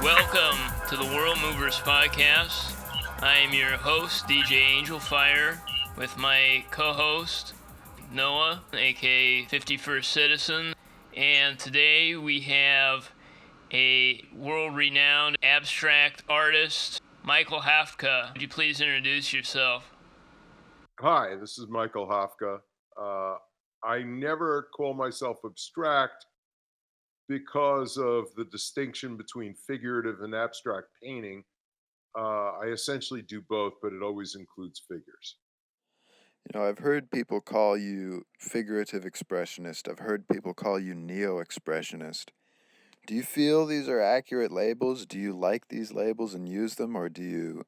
Welcome to the World Movers Podcast. I am your host, DJ Angelfire, with my co host, Noah, aka 51st Citizen. And today we have a world renowned abstract artist, Michael Hafftka. Would you please introduce yourself? Hi, this is Michael Hafftka. Uh, I never call myself abstract because of the distinction between figurative and abstract painting. I essentially do both, but it always includes figures. I've heard people call you figurative expressionist. I've heard people call you neo-expressionist. Do you feel these are accurate labels? Do you like these labels and use them, or do you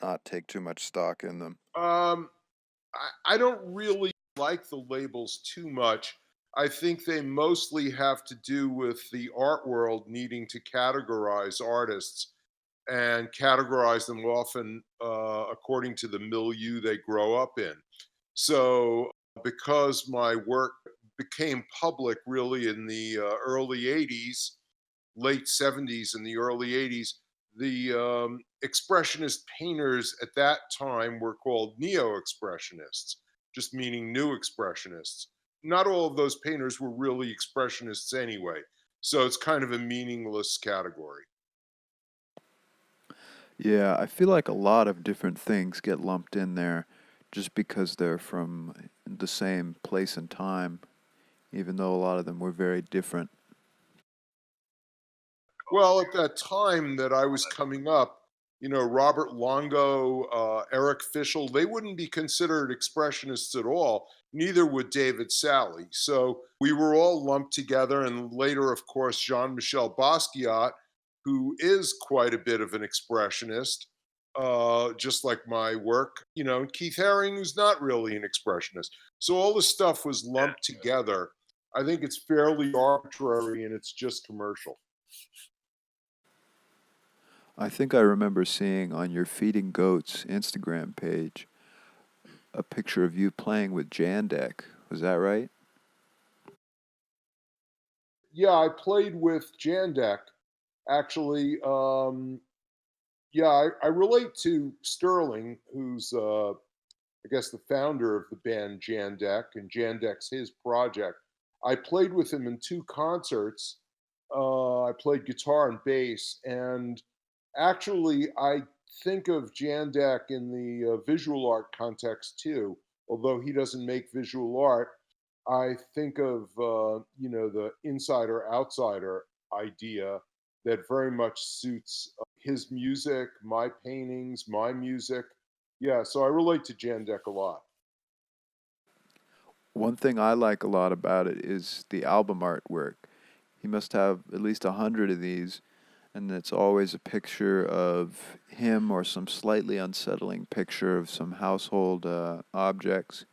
not take too much stock in them? Um, I don't really like the labels too much. I think they mostly have to do with the art world needing to categorize artists and categorize them often according to the milieu they grow up in. So, because my work became public really in the early 80s, late 70s and the early 80s, the expressionist painters at that time were called neo expressionists, just meaning new expressionists. Not all of those painters were really expressionists anyway. So, it's kind of a meaningless category. Yeah, I feel like a lot of different things get lumped in there just because they're from the same place and time, even though a lot of them were very different. Well, at that time that I was coming up, Robert Longo, Eric Fischl, they wouldn't be considered expressionists at all. Neither would David Sally. So we were all lumped together. And later, of course, Jean Michel Basquiat, who is quite a bit of an expressionist, just like my work, and Keith Haring, who's not really an expressionist. So all this stuff was lumped together. I think it's fairly arbitrary and it's just commercial. I think I remember seeing on your Feeding Goats Instagram page a picture of you playing with Jandek. Was that right? Yeah, I played with Jandek actually. Yeah, I relate to Sterling, who's I guess the founder of the band Jandek, and Jandek's his project. I played with him in two concerts. I played guitar and bass, and actually, I think of Jandek in the visual art context too. Although he doesn't make visual art, I think of the insider outsider idea that very much suits his music, my paintings, my music. Yeah, so I relate to Jandek a lot. One thing I like a lot about it is the album artwork. He must have at least 100 of these, and it's always a picture of him or some slightly unsettling picture of some household objects.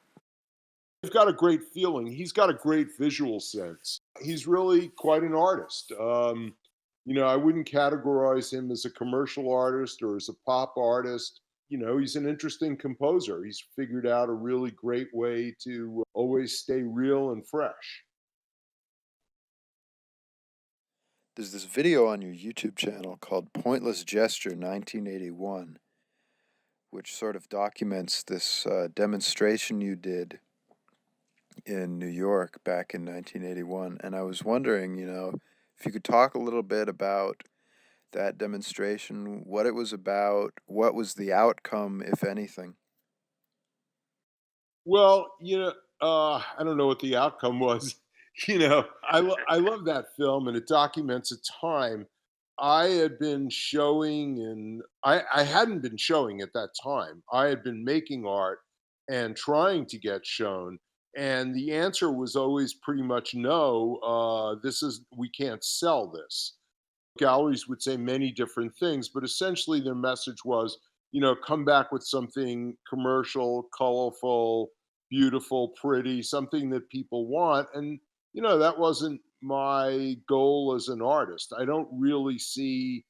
He's got a great feeling. He's got a great visual sense. He's really quite an artist. I wouldn't categorize him as a commercial artist or as a pop artist. He's an interesting composer. He's figured out a really great way to always stay real and fresh. There's this video on your YouTube channel called Pointless Gesture 1981, which sort of documents this demonstration you did in New York back in 1981. And I was wondering, if you could talk a little bit about that demonstration, what it was about, what was the outcome, if anything. Well, I don't know what the outcome was. I love that film, and it documents a time. I had been showing, and I hadn't been showing at that time. I had been making art and trying to get shown, and the answer was always pretty much no. We can't sell this. Galleries would say many different things, but essentially their message was, come back with something commercial, colorful, beautiful, pretty, something that people want. And, that wasn't my goal as an artist. I don't really see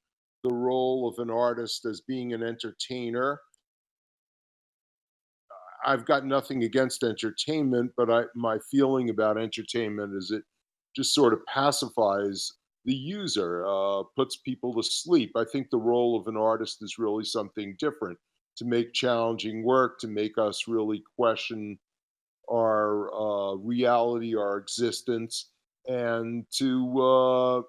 the role of an artist as being an entertainer. I've got nothing against entertainment, but my feeling about entertainment is it just sort of pacifies the user, puts people to sleep. I think the role of an artist is really something different, to make challenging work, to make us really question our reality, our existence, and to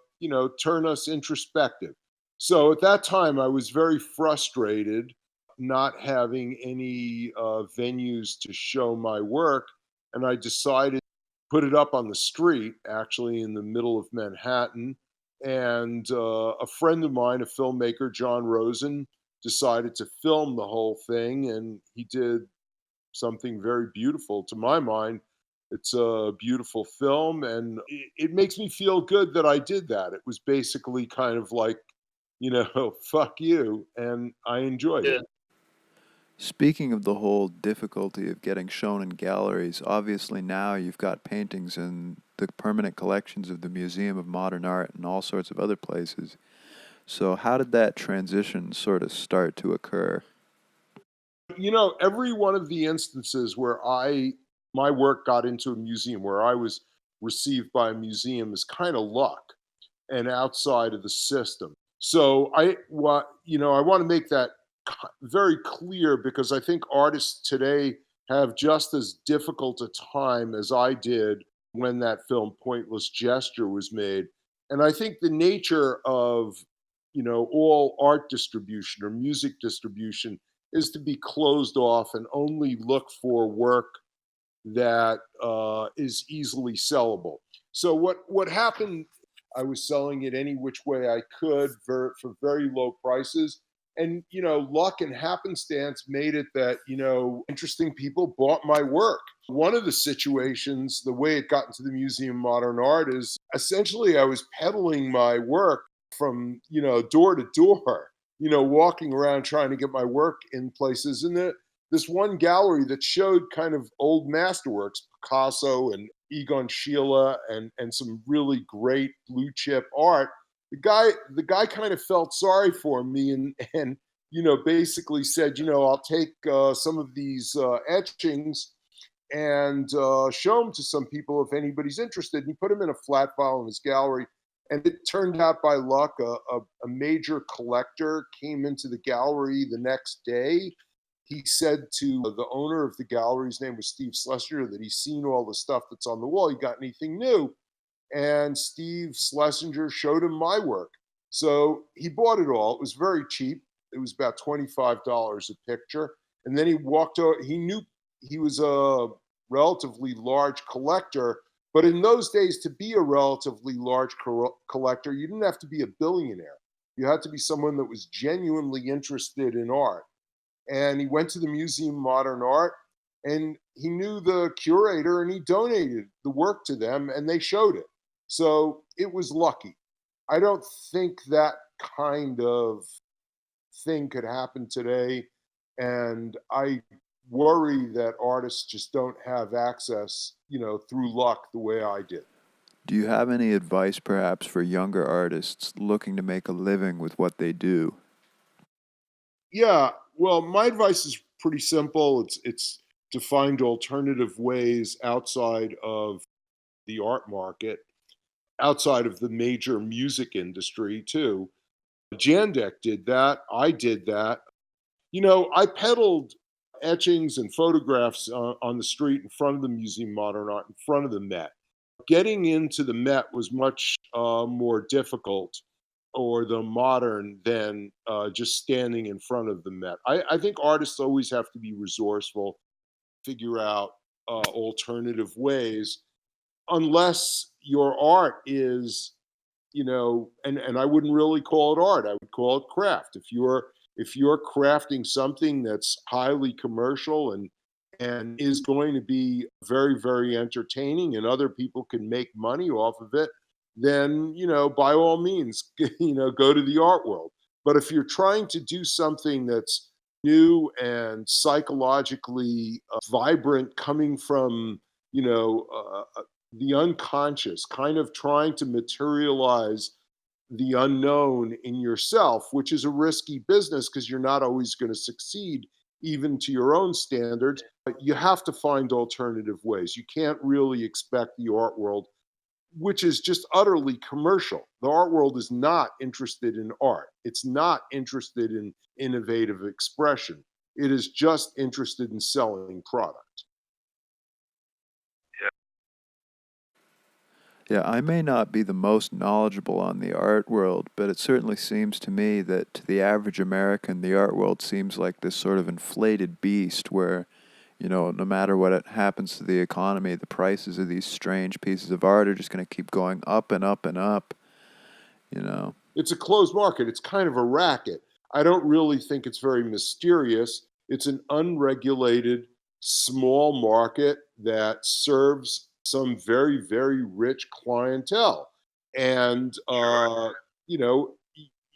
turn us introspective. So at that time, I was very frustrated not having any venues to show my work, and I decided to put it up on the street, actually in the middle of Manhattan. And a friend of mine, a filmmaker, John Rosen, decided to film the whole thing, and he did something very beautiful to my mind. It's a beautiful film, and it makes me feel good that I did that. It was basically kind of like, fuck you, and I enjoyed it. Yeah. Speaking of the whole difficulty of getting shown in galleries, obviously now you've got paintings in the permanent collections of the Museum of Modern Art and all sorts of other places. So how did that transition sort of start to occur? Every one of the instances where my work got into a museum, where I was received by a museum, is kind of luck and outside of the system. So I want to make that very clear, because I think artists today have just as difficult a time as I did when that film Pointless Gesture was made. And I think the nature of, all art distribution or music distribution is to be closed off and only look for work that is easily sellable. So what happened? I was selling it any which way I could for very low prices, and luck and happenstance made it that interesting people bought my work. One of the situations, the way it got into the Museum of Modern Art, is essentially I was peddling my work from door to door, walking around trying to get my work in places. And this one gallery that showed kind of old masterworks, Picasso and Egon Schiele, and some really great blue chip art. The guy kind of felt sorry for me, and basically said, I'll take some of these etchings and show them to some people if anybody's interested. And he put them in a flat file in his gallery. And it turned out by luck, a major collector came into the gallery the next day. He said to the owner of the gallery, his name was Steve Schlesinger, that he's seen all the stuff that's on the wall. He got anything new? And Steve Schlesinger showed him my work. So he bought it all. It was very cheap. It was about $25 a picture. And then he walked over. He knew he was a relatively large collector. But in those days, to be a relatively large collector, you didn't have to be a billionaire. You had to be someone that was genuinely interested in art. And he went to the Museum of Modern Art, and he knew the curator, and he donated the work to them, and they showed it. So it was lucky. I don't think that kind of thing could happen today. And I worry that artists just don't have access, through luck the way I did. Do you have any advice perhaps for younger artists looking to make a living with what they do? Yeah, well, my advice is pretty simple. It's to find alternative ways outside of the art market, outside of the major music industry too. Jandek did that. I did that. I peddled etchings and photographs on the street in front of the Museum of Modern Art, in front of the Met. Getting into the Met was much more difficult, or the modern, than just standing in front of the Met. I think artists always have to be resourceful, figure out alternative ways, unless your art is, and I wouldn't really call it art. I would call it craft. If you're crafting something that's highly commercial and is going to be very, very entertaining, and other people can make money off of it, then by all means, go to the art world. But if you're trying to do something that's new and psychologically vibrant, coming from the unconscious, kind of trying to materialize the unknown in yourself, which is a risky business because you're not always going to succeed, even to your own standards. But you have to find alternative ways. You can't really expect the art world which is just utterly commercial. The art world is not interested in art. It's not interested in innovative expression. It is just interested in selling product. Yeah, I may not be the most knowledgeable on the art world, but it certainly seems to me that to the average American, the art world seems like this sort of inflated beast where, no matter what happens to the economy, the prices of these strange pieces of art are just going to keep going up and up and up, you know. It's a closed market. It's kind of a racket. I don't really think it's very mysterious. It's an unregulated small market that serves some very, very rich clientele. And you know,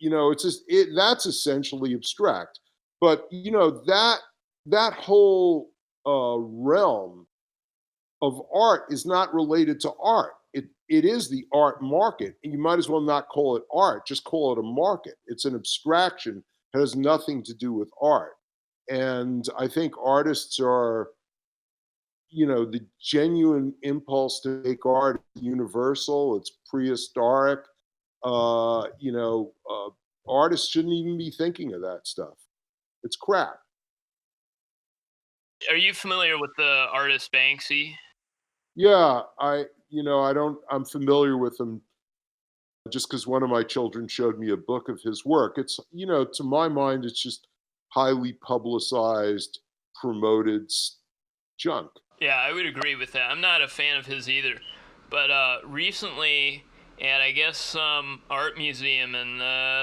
it's just that's essentially abstract. But that whole realm of art is not related to art. It is the art market. You might as well not call it art, just call it a market. It's an abstraction, it has nothing to do with art. And I think artists are, the genuine impulse to make art is universal, it's prehistoric. Artists shouldn't even be thinking of that stuff. It's crap. Are you familiar with the artist Banksy? Yeah, I'm familiar with him just because one of my children showed me a book of his work. It's, to my mind, it's just highly publicized, promoted junk. Yeah, I would agree with that. I'm not a fan of his either. But recently, at I guess some art museum in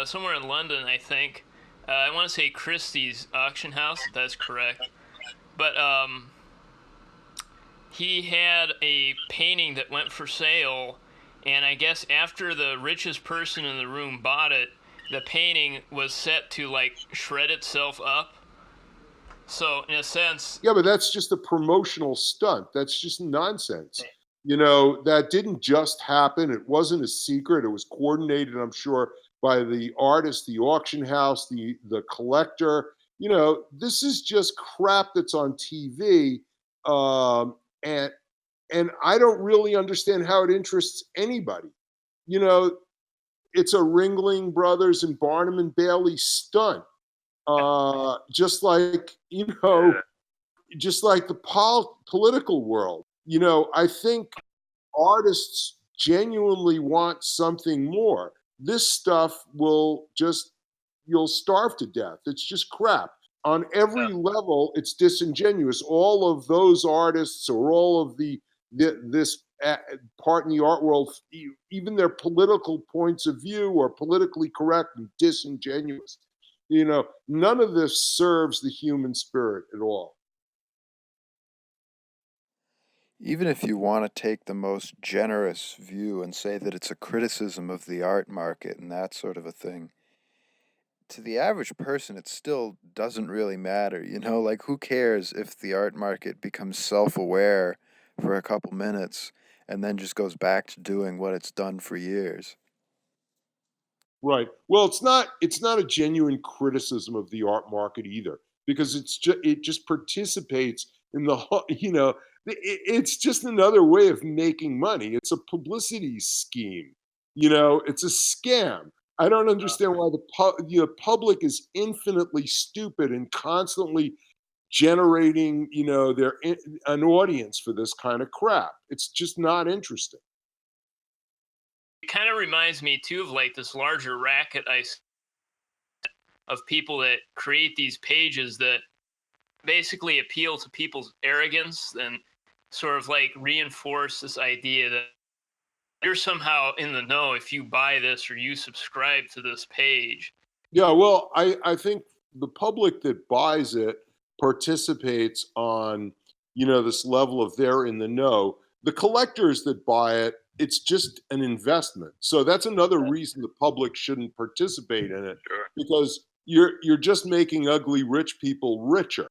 somewhere in London, I think, I want to say Christie's auction house, if that's correct. But he had a painting that went for sale, and I guess after the richest person in the room bought it, the painting was set to like shred itself up. So in a sense, Yeah, but that's just a promotional stunt. That's just nonsense. That didn't just happen. It wasn't a secret. It was coordinated, I'm sure, by the artist, the auction house, the collector. This is just crap that's on TV, and I don't really understand how it interests anybody. You know, it's a Ringling Brothers and Barnum and Bailey stunt. Just like just like the political world. I think artists genuinely want something more. This stuff will just, you'll starve to death. It's just crap. On every level, it's disingenuous. All of those artists or all of this part in the art world, even their political points of view are politically correct and disingenuous. None of this serves the human spirit at all. Even if you want to take the most generous view and say that it's a criticism of the art market and that sort of a thing, to the average person, it still doesn't really matter. Like who cares if the art market becomes self aware for a couple minutes and then just goes back to doing what it's done for years? Right. Well, it's not a genuine criticism of the art market either, because it just participates in the whole. It's just another way of making money. It's a publicity scheme. It's a scam. I don't understand why the public is infinitely stupid and constantly generating an audience for this kind of crap. It's just not interesting. it kind of reminds me too of like this larger racket of people that create these pages that basically appeal to people's arrogance and sort of like reinforce this idea that you're somehow in the know if you buy this or you subscribe to this page. Yeah, well, I think the public that buys it participates on, this level of they're in the know. The collectors that buy it, it's just an investment. So that's another reason the public shouldn't participate in it, Sure. because you're just making ugly rich people richer.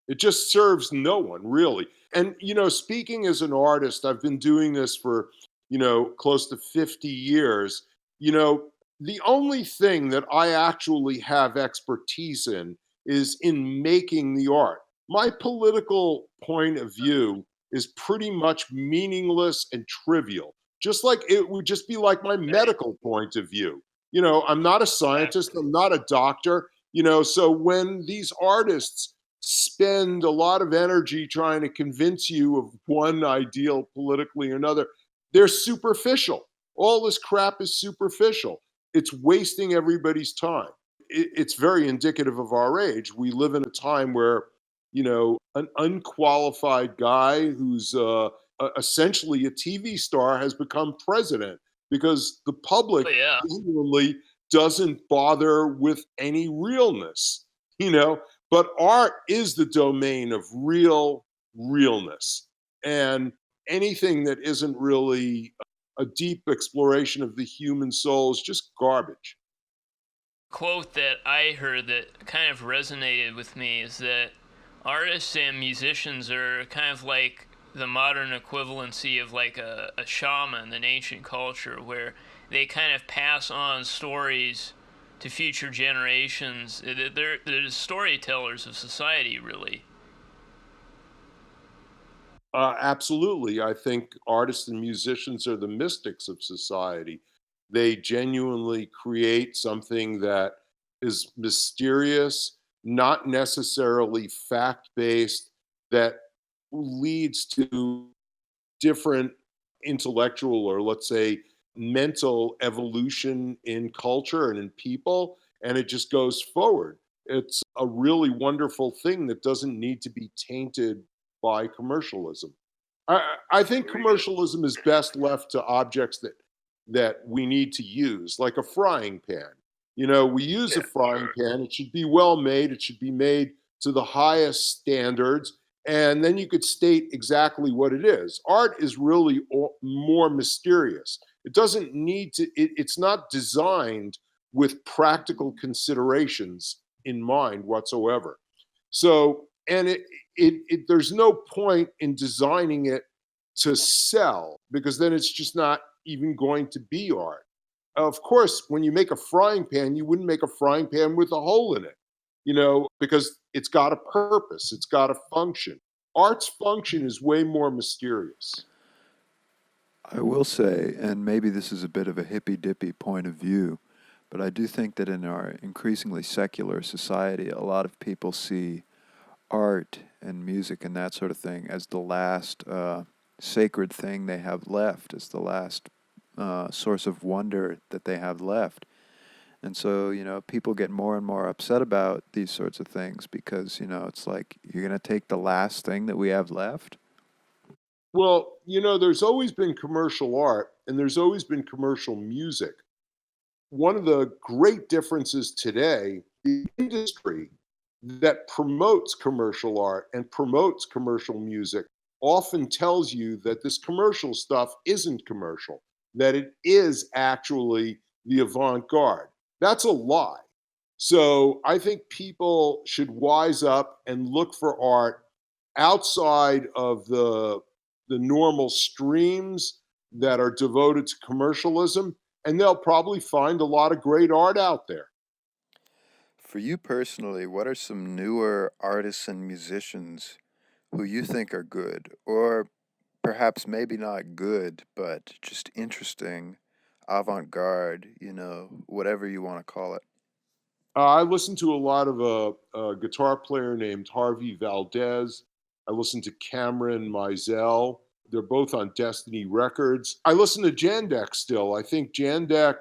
It just serves no one really. And speaking as an artist, I've been doing this for, close to 50 years. You know, the only thing that I actually have expertise in is in making the art. My political point of view is pretty much meaningless and trivial. Just like it would just be like my medical point of view. I'm not a scientist, I'm not a doctor, so when these artists spend a lot of energy trying to convince you of one ideal politically or another, they're superficial. All this crap is superficial. It's wasting everybody's time. It's very indicative of our age. We live in a time where, an unqualified guy who's essentially a TV star has become president because the public Oh yeah. genuinely doesn't bother with any realness, you know. But art is the domain of realness. And anything that isn't really a deep exploration of the human soul is just garbage. Quote that I heard that kind of resonated with me is that artists and musicians are kind of like the modern equivalency of like a shaman in ancient culture, where they kind of pass on stories to future generations. They're the storytellers of society, really. Absolutely. I think artists and musicians are the mystics of society. They genuinely create something that is mysterious, not necessarily fact based, that leads to different intellectual or, let's say, mental evolution in culture and in people. And it just goes forward. It's a really wonderful thing that doesn't need to be tainted by commercialism. I think commercialism is best left to objects that we need to use, like a frying pan. We use a frying pan. It should be well made. It should be made to the highest standards, and then you could state exactly what it is. Art is really more mysterious. It doesn't need to. It's not designed with practical considerations in mind whatsoever. So, and there's no point in designing it to sell because then it's just not even going to be art. Of course, when you make a frying pan, you wouldn't make a frying pan with a hole in it, because it's got a purpose, it's got a function. Art's function is way more mysterious. I will say, and maybe this is a bit of a hippy dippy point of view, but I do think that in our increasingly secular society, a lot of people see art and music and that sort of thing as the last sacred thing they have left, as the last source of wonder that they have left. And so, people get more and more upset about these sorts of things because, it's like, you're going to take the last thing that we have left? Well, there's always been commercial art and there's always been commercial music. One of the great differences today, the industry that promotes commercial art and promotes commercial music often tells you that this commercial stuff isn't commercial, that it is actually the avant garde. That's a lie. So I think people should wise up and look for art outside of the normal streams that are devoted to commercialism, and they'll probably find a lot of great art out there. For you personally, what are some newer artists and musicians who you think are good, or perhaps maybe not good, but just interesting, avant garde, whatever you want to call it? I listen to a lot of a guitar player named Harvey Valdez. I listen to Cameron Mizell. They're both on Destiny Records. I listen to Jandek still. I think Jandek,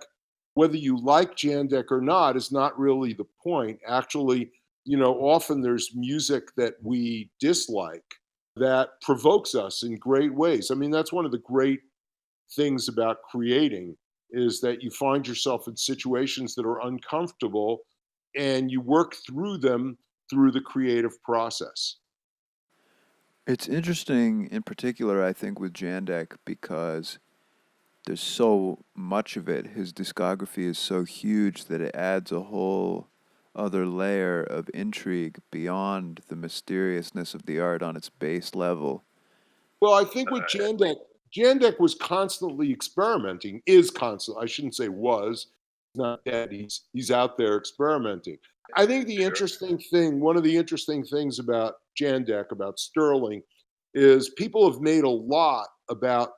whether you like Jandek or not, is not really the point. Actually, often there's music that we dislike that provokes us in great ways. I mean, that's one of the great things about creating is that you find yourself in situations that are uncomfortable and you work through them through the creative process. It's interesting in particular, I think, with Jandek because there's so much of it. His discography is so huge that it adds a whole other layer of intrigue beyond the mysteriousness of the art on its base level. Well, I think with Jandek was constantly experimenting, is constant. I shouldn't say was, he's not dead. He's out there experimenting. I think one of the interesting things about Jandek, about Sterling, is people have made a lot about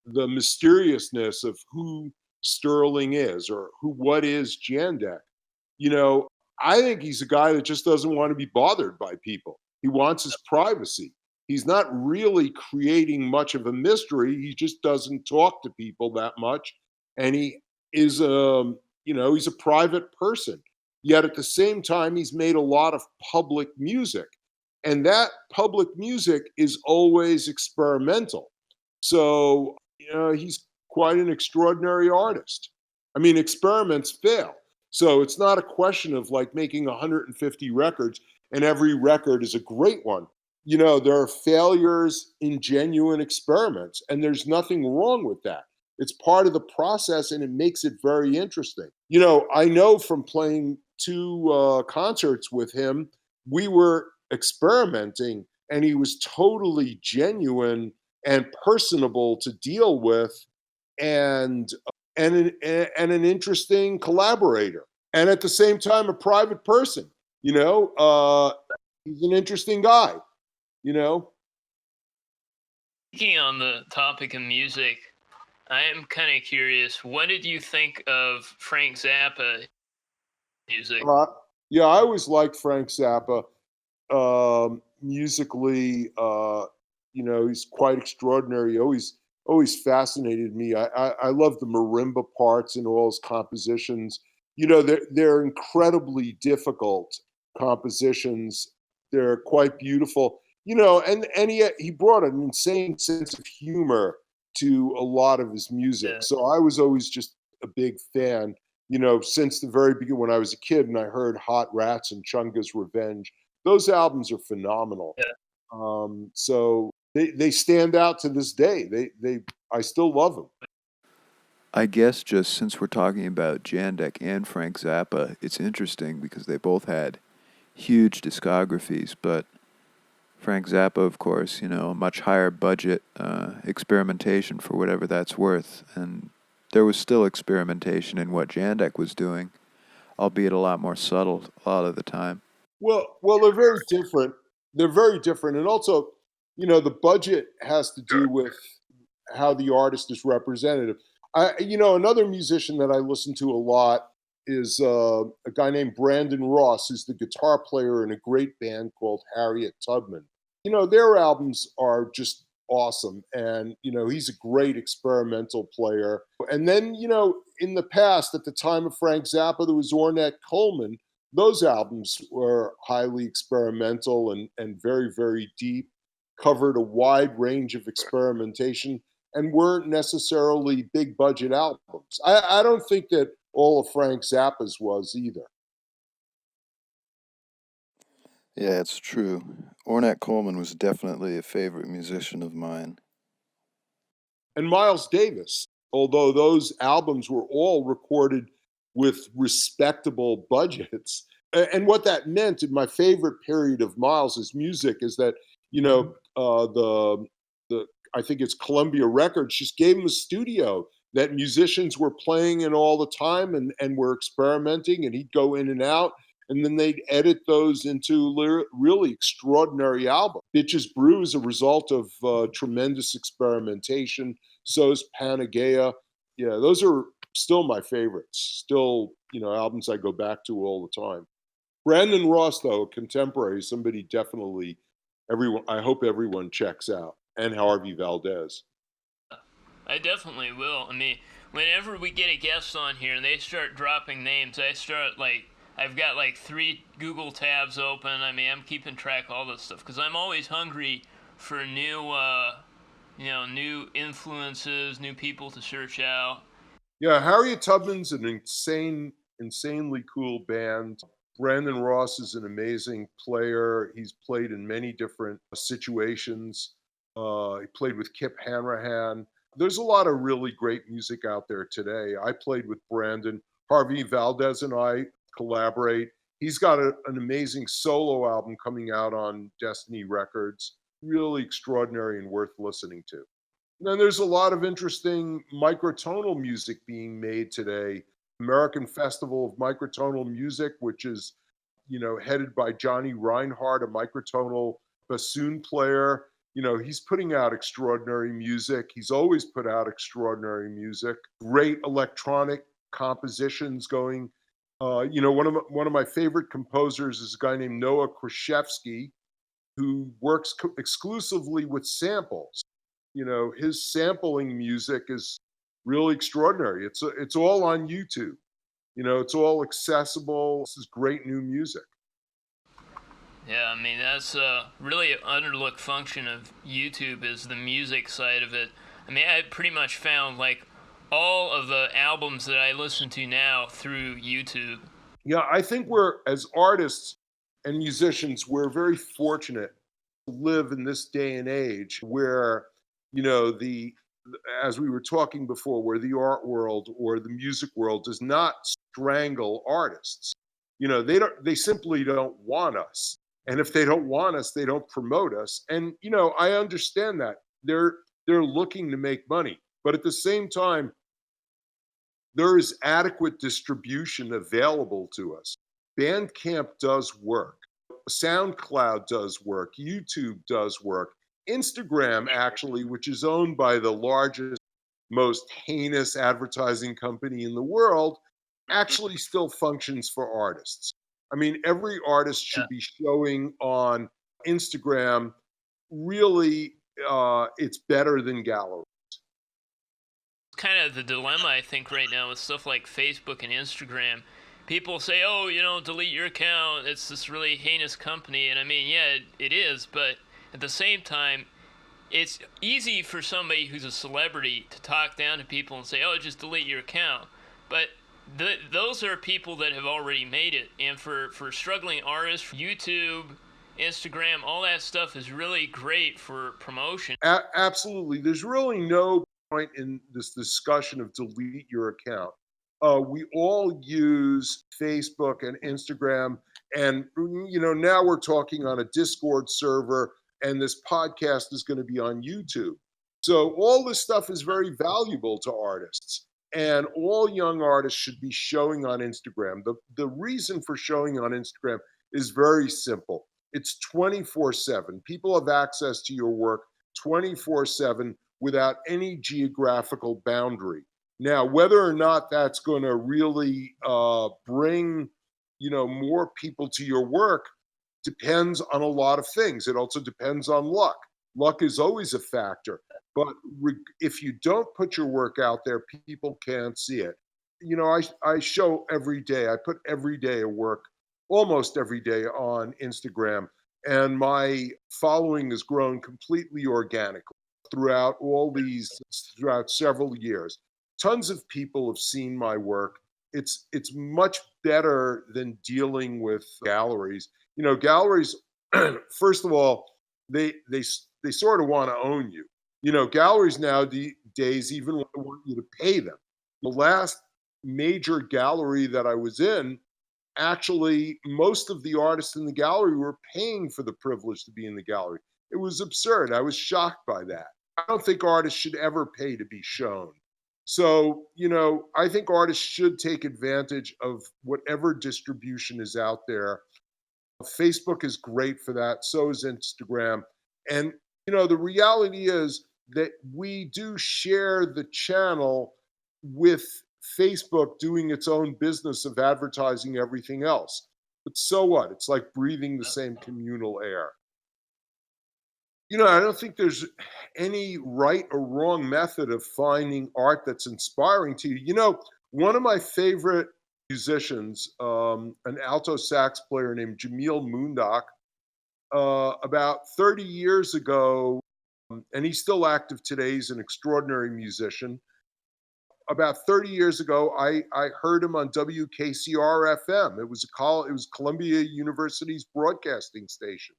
the mysteriousness of who Sterling is or what is Jandek. You know, I think he's a guy that just doesn't want to be bothered by people. He wants his privacy. He's not really creating much of a mystery. He just doesn't talk to people that much, and he is he's a private person. Yet at the same time, he's made a lot of public music, and that public music is always experimental. So, he's quite an extraordinary artist. I mean, experiments fail. So it's not a question of like making 150 records and every record is a great one. There are failures in genuine experiments, and there's nothing wrong with that. It's part of the process and it makes it very interesting. I know from playing two concerts with him, we were experimenting and he was totally genuine and personable to deal with, and an interesting collaborator, and at the same time a private person. He's an interesting guy. You know. Speaking on the topic of music, I am kind of curious. What did you think of Frank Zappa music? Yeah, I always liked Frank Zappa. Musically, he's quite extraordinary. He always fascinated me. I love the marimba parts in all his compositions. They're incredibly difficult compositions. They're quite beautiful. And he brought an insane sense of humor to a lot of his music. Yeah. So I was always just a big fan. Since the very beginning when I was a kid and I heard Hot Rats and Chunga's Revenge. Those albums are phenomenal. Yeah. So they stand out to this day. I still love them. I guess just since we're talking about Jandek and Frank Zappa, it's interesting because they both had huge discographies, but Frank Zappa, of course, a much higher budget experimentation for whatever that's worth, and there was still experimentation in what Jandek was doing, albeit a lot more subtle a lot of the time. Well, they're very different. They're very different, and also, the budget has to do with how the artist is representative. Another musician that I listen to a lot is a guy named Brandon Ross, who's the guitar player in a great band called Harriet Tubman. Their albums are just awesome, and he's a great experimental player. And then, in the past, at the time of Frank Zappa, there was Ornette Coleman. Those albums were highly experimental and very, very deep, covered a wide range of experimentation, and weren't necessarily big budget albums. I don't think that all of Frank Zappa's was either. Yeah, it's true. Ornette Coleman was definitely a favorite musician of mine. And Miles Davis, although those albums were all recorded with respectable budgets. And what that meant in my favorite period of Miles's music is that, the I think it's Columbia Records just gave him a studio that musicians were playing in all the time and were experimenting, and he'd go in and out. And then they'd edit those into really extraordinary albums. Bitches Brew is a result of tremendous experimentation. So is Panagia. Yeah, those are still my favorites. Still, albums I go back to all the time. Brandon Ross, though, contemporary, somebody definitely everyone. I hope everyone checks out, and Harvey Valdez. I definitely will. I mean, whenever we get a guest on here and they start dropping names, I've got like 3 Google tabs open. I mean, I'm keeping track of all this stuff because I'm always hungry for new influences, new people to search out. Yeah, Harriet Tubman's an insanely cool band. Brandon Ross is an amazing player. He's played in many different situations. He played with Kip Hanrahan. There's a lot of really great music out there today. I played with Brandon. Harvey Valdez and I collaborate. He's got an amazing solo album coming out on Destiny Records. Really extraordinary and worth listening to. And then there's a lot of interesting microtonal music being made today. American Festival of Microtonal Music, which is, headed by Johnny Reinhardt, a microtonal bassoon player. He's putting out extraordinary music. He's always put out extraordinary music. Great electronic compositions going. One of my favorite composers is a guy named Noah Krashevsky, who works exclusively with samples. His sampling music is really extraordinary. It's all on YouTube. It's all accessible. This is great new music. Yeah, I mean, that's really an underlooked function of YouTube is the music side of it. I mean, I pretty much found like all of the albums that I listen to now through YouTube. Yeah, I think we're, as artists and musicians, we're very fortunate to live in this day and age where, the as we were talking before, where the art world or the music world does not strangle artists. They simply don't want us. And if they don't want us, they don't promote us. And I understand that. They're looking to make money. But at the same time, there is adequate distribution available to us. Bandcamp does work. SoundCloud does work. YouTube does work. Instagram, actually, which is owned by the largest, most heinous advertising company in the world, actually still functions for artists. I mean, every artist Yeah. should be showing on Instagram. Really, it's better than gallery. Kind of the dilemma I think right now with stuff like Facebook and Instagram. People say, "Oh, delete your account. It's this really heinous company." And I mean, yeah, it is, but at the same time, it's easy for somebody who's a celebrity to talk down to people and say, "Oh, just delete your account." But those are people that have already made it. And for struggling artists, YouTube, Instagram, all that stuff is really great for promotion. Absolutely. There's really no point in this discussion of delete your account. We all use Facebook and Instagram, and now we're talking on a Discord server, and this podcast is going to be on YouTube. So all this stuff is very valuable to artists, and all young artists should be showing on Instagram. The reason for showing on Instagram is very simple. It's 24/7. People have access to your work 24/7 without any geographical boundary. Now, whether or not that's going to really bring, more people to your work depends on a lot of things. It also depends on luck. Luck is always a factor, but if you don't put your work out there, people can't see it. I show every day. I put every day of work, almost every day, on Instagram, and my following has grown completely organically throughout several years. Tons of people have seen my work. It's much better than dealing with galleries. Galleries, first of all, they sort of want to own you. Galleries nowadays even want you to pay them. The last major gallery that I was in, actually, most of the artists in the gallery were paying for the privilege to be in the gallery. It was absurd. I was shocked by that. I don't think artists should ever pay to be shown. So, I think artists should take advantage of whatever distribution is out there. Facebook is great for that. So is Instagram. And, the reality is that we do share the channel with Facebook doing its own business of advertising everything else. But so what? It's like breathing the same communal air. I don't think there's any right or wrong method of finding art that's inspiring to you. One of my favorite musicians, an alto sax player named Jamil Mundak, about 30 years ago, and he's still active today. He's an extraordinary musician. About 30 years ago, I heard him on WKCR FM. It was Columbia University's broadcasting station.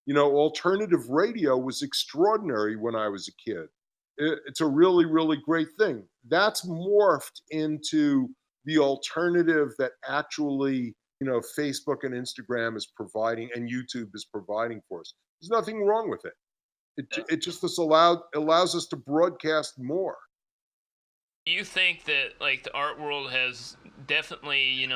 Alternative radio was extraordinary when I was a kid. It's a really, really great thing. That's morphed into the alternative that actually, Facebook and Instagram is providing and YouTube is providing for us. There's nothing wrong with it. It just allows us to broadcast more. Do you think that like the art world has definitely,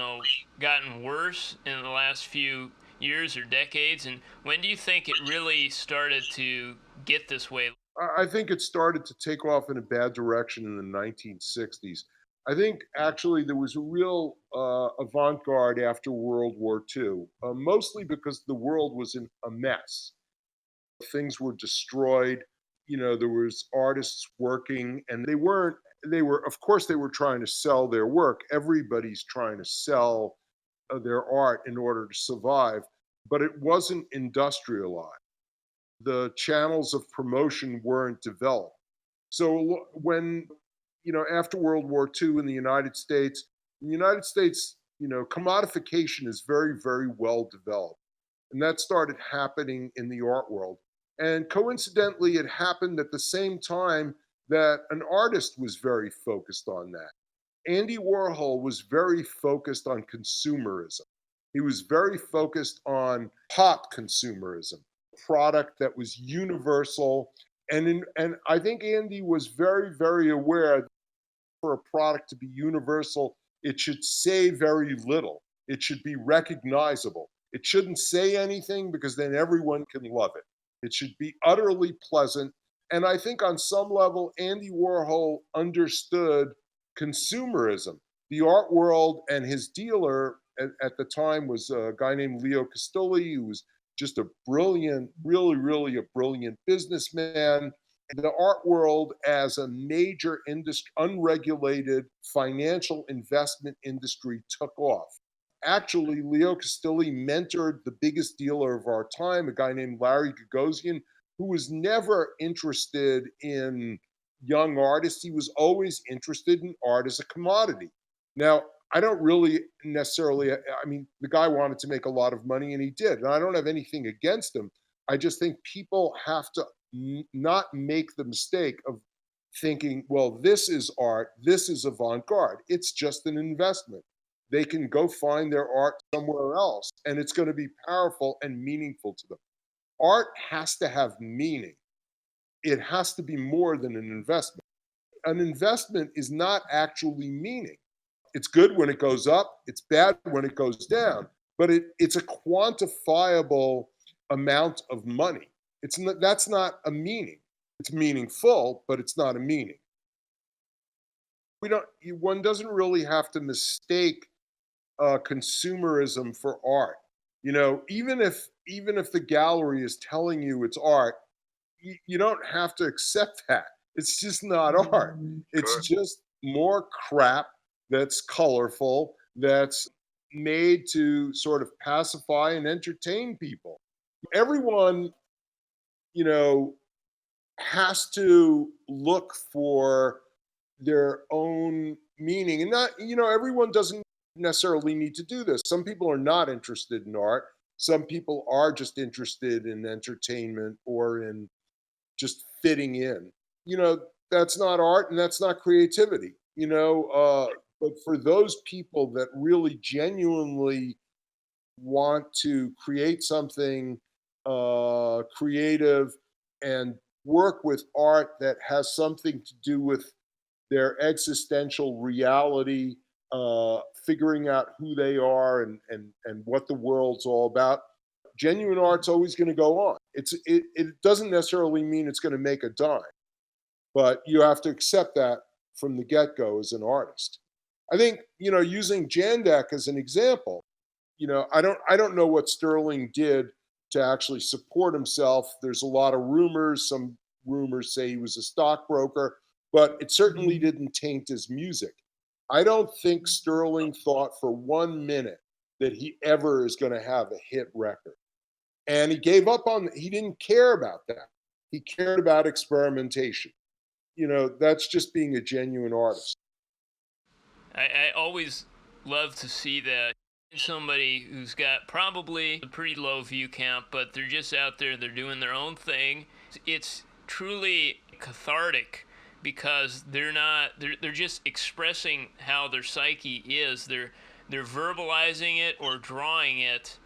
gotten worse in the last few years or decades? And when do you think it really started to get this way? I think it started to take off in a bad direction in the 1960s. I think actually there was a real avant garde after World War II, mostly because the world was in a mess. Things were destroyed. There was artists working, and they were, of course, they were trying to sell their work. Everybody's trying to sell their art in order to survive, but it wasn't industrialized. The channels of promotion weren't developed. So when, after World War II in the United States, commodification is very, very well developed. And that started happening in the art world. And coincidentally, it happened at the same time that an artist was very focused on that. Andy Warhol was very focused on consumerism. He was very focused on pop consumerism, product that was universal. And I think Andy was very, very aware that for a product to be universal, it should say very little. It should be recognizable. It shouldn't say anything because then everyone can love it. It should be utterly pleasant. And I think on some level, Andy Warhol understood consumerism. The art world, and his dealer at the time was a guy named Leo Castelli, who was just a brilliant, really, really a brilliant businessman. The art world as a major industry, unregulated financial investment industry, took off. Actually, Leo Castelli mentored the biggest dealer of our time, a guy named Larry Gagosian, who was never interested in young artists. He was always interested in art as a commodity. Now, I don't really necessarily, I mean, the guy wanted to make a lot of money and he did. And I don't have anything against him. I just think people have to not make the mistake of thinking, well, this is art, this is avant garde. It's just an investment. They can go find their art somewhere else and it's going to be powerful and meaningful to them. Art has to have meaning, it has to be more than an investment. An investment is not actually meaning. It's good when it goes up, it's bad when it goes down, but it's a quantifiable amount of money. That's not a meaning. It's meaningful, but it's not a meaning. We don't. One doesn't really have to mistake consumerism for art. Even if the gallery is telling you it's art, you don't have to accept that. It's just not art. It's just more crap that's colorful, that's made to sort of pacify and entertain people. Everyone, you know, has to look for their own meaning. And not, everyone doesn't necessarily need to do this. Some people are not interested in art. Some people are just interested in entertainment or in just fitting in. That's not art and that's not creativity. But for those people that really genuinely want to create something creative and work with art that has something to do with their existential reality, figuring out who they are and what the world's all about. Genuine art's always going to go on. It doesn't necessarily mean it's going to make a dime, but you have to accept that from the get-go as an artist. I think, using Jandek as an example, I don't know what Sterling did to actually support himself. There's a lot of rumors. Some rumors say he was a stockbroker, but it certainly didn't taint his music. I don't think Sterling thought for 1 minute that he ever is going to have a hit record. And he didn't care about that. He cared about experimentation. That's just being a genuine artist. I always love to see that. Somebody who's got probably a pretty low view count, but they're just out there, they're doing their own thing. It's truly cathartic because they're just expressing how their psyche is. They're verbalizing it or drawing it.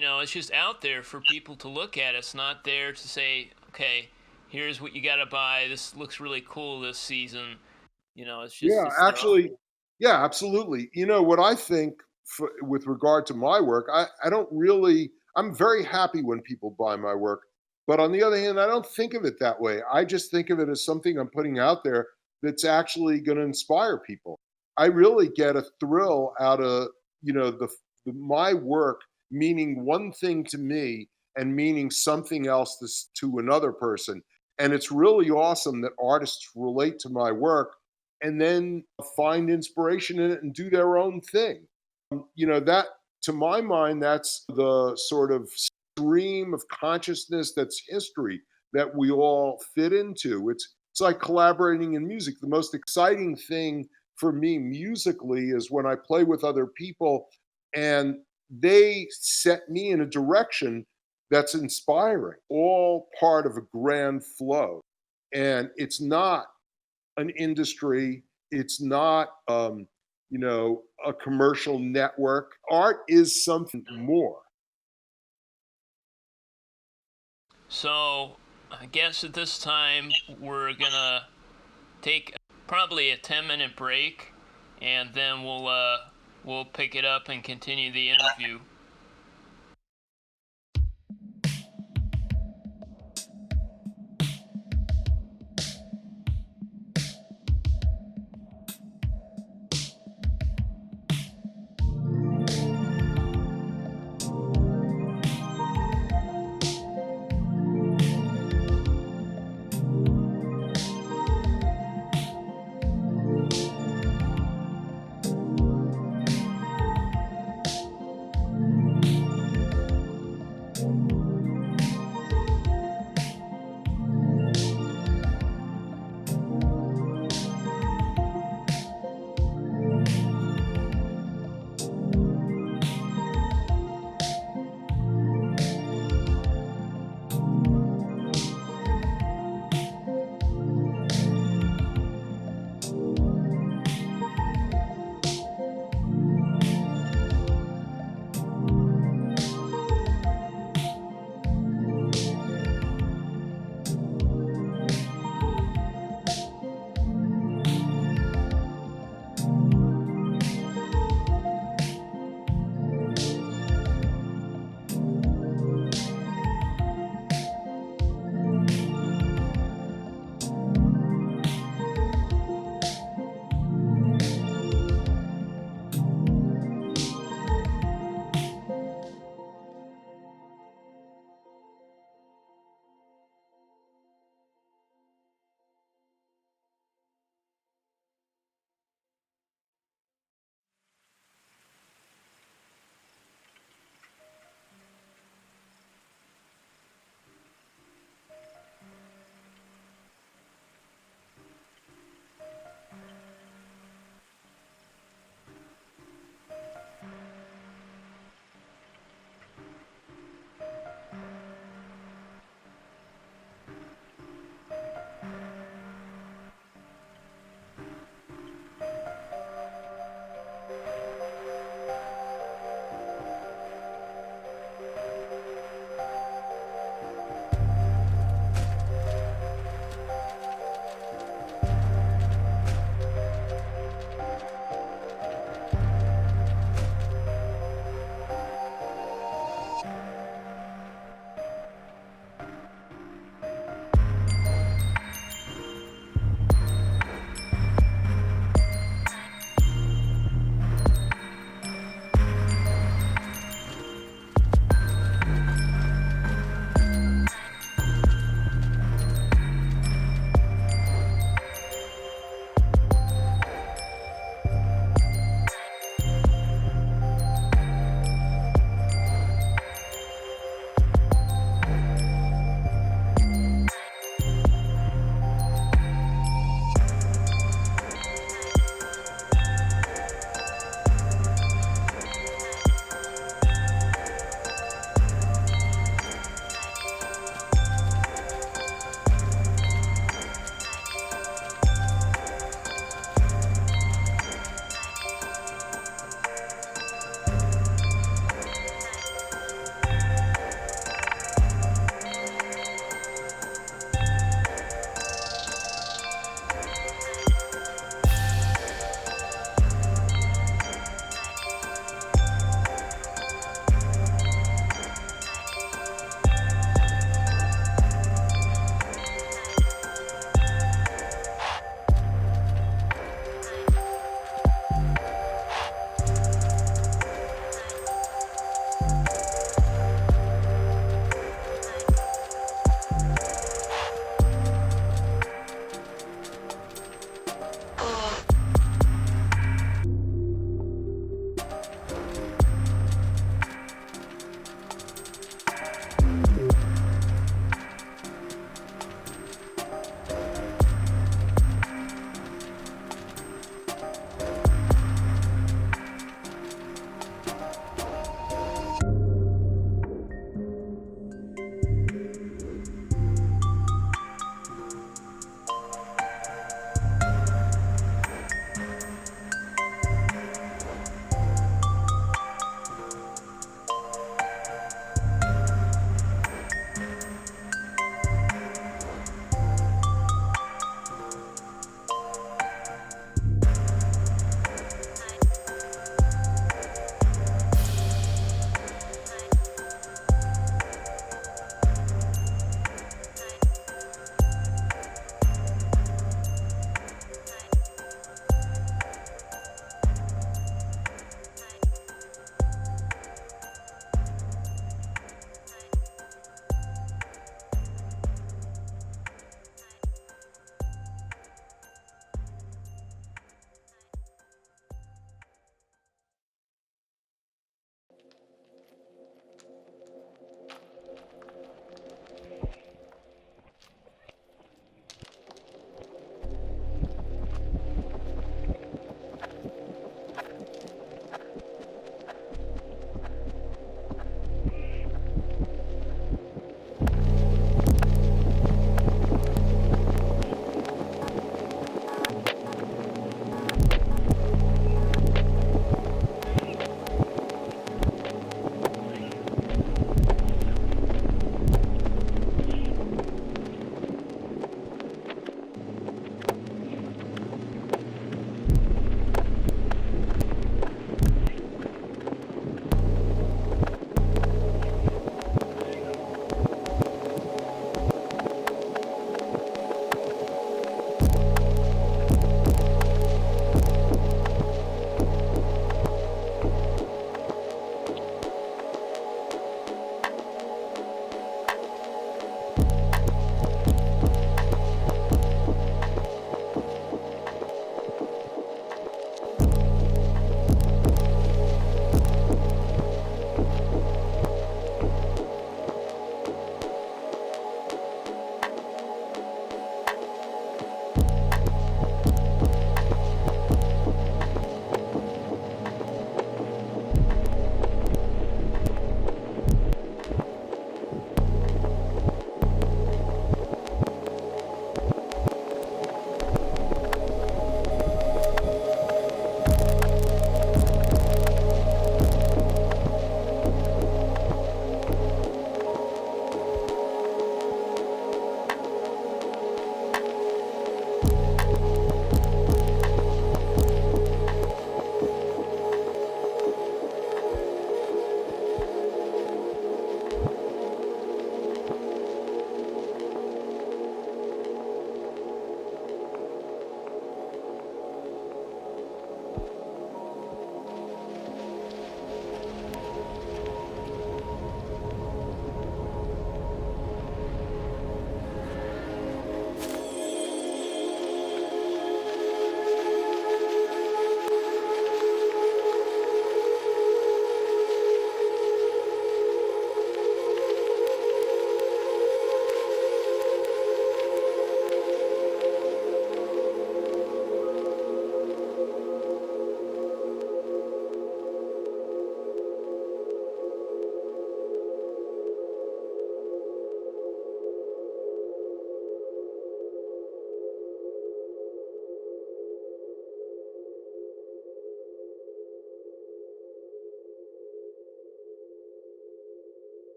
It's just out there for people to look at. It's not there to say, okay, here's what you got to buy. This looks really cool this season. It's just Yeah, it's actually, yeah, absolutely. What I think with regard to my work, I don't really, I'm very happy when people buy my work. But on the other hand, I don't think of it that way. I just think of it as something I'm putting out there that's actually going to inspire people. I really get a thrill out of, my work meaning one thing to me and meaning something else to another person. And it's really awesome that artists relate to my work and then find inspiration in it and do their own thing. That to my mind, that's the sort of stream of consciousness that's history that we all fit into. It's like collaborating in music. The most exciting thing for me musically is when I play with other people and they set me in a direction that's inspiring, all part of a grand flow. And it's not an industry, it's not a commercial network. Art is something more. So I guess at this time we're gonna take probably a 10-minute break, and then we'll pick it up and continue the interview.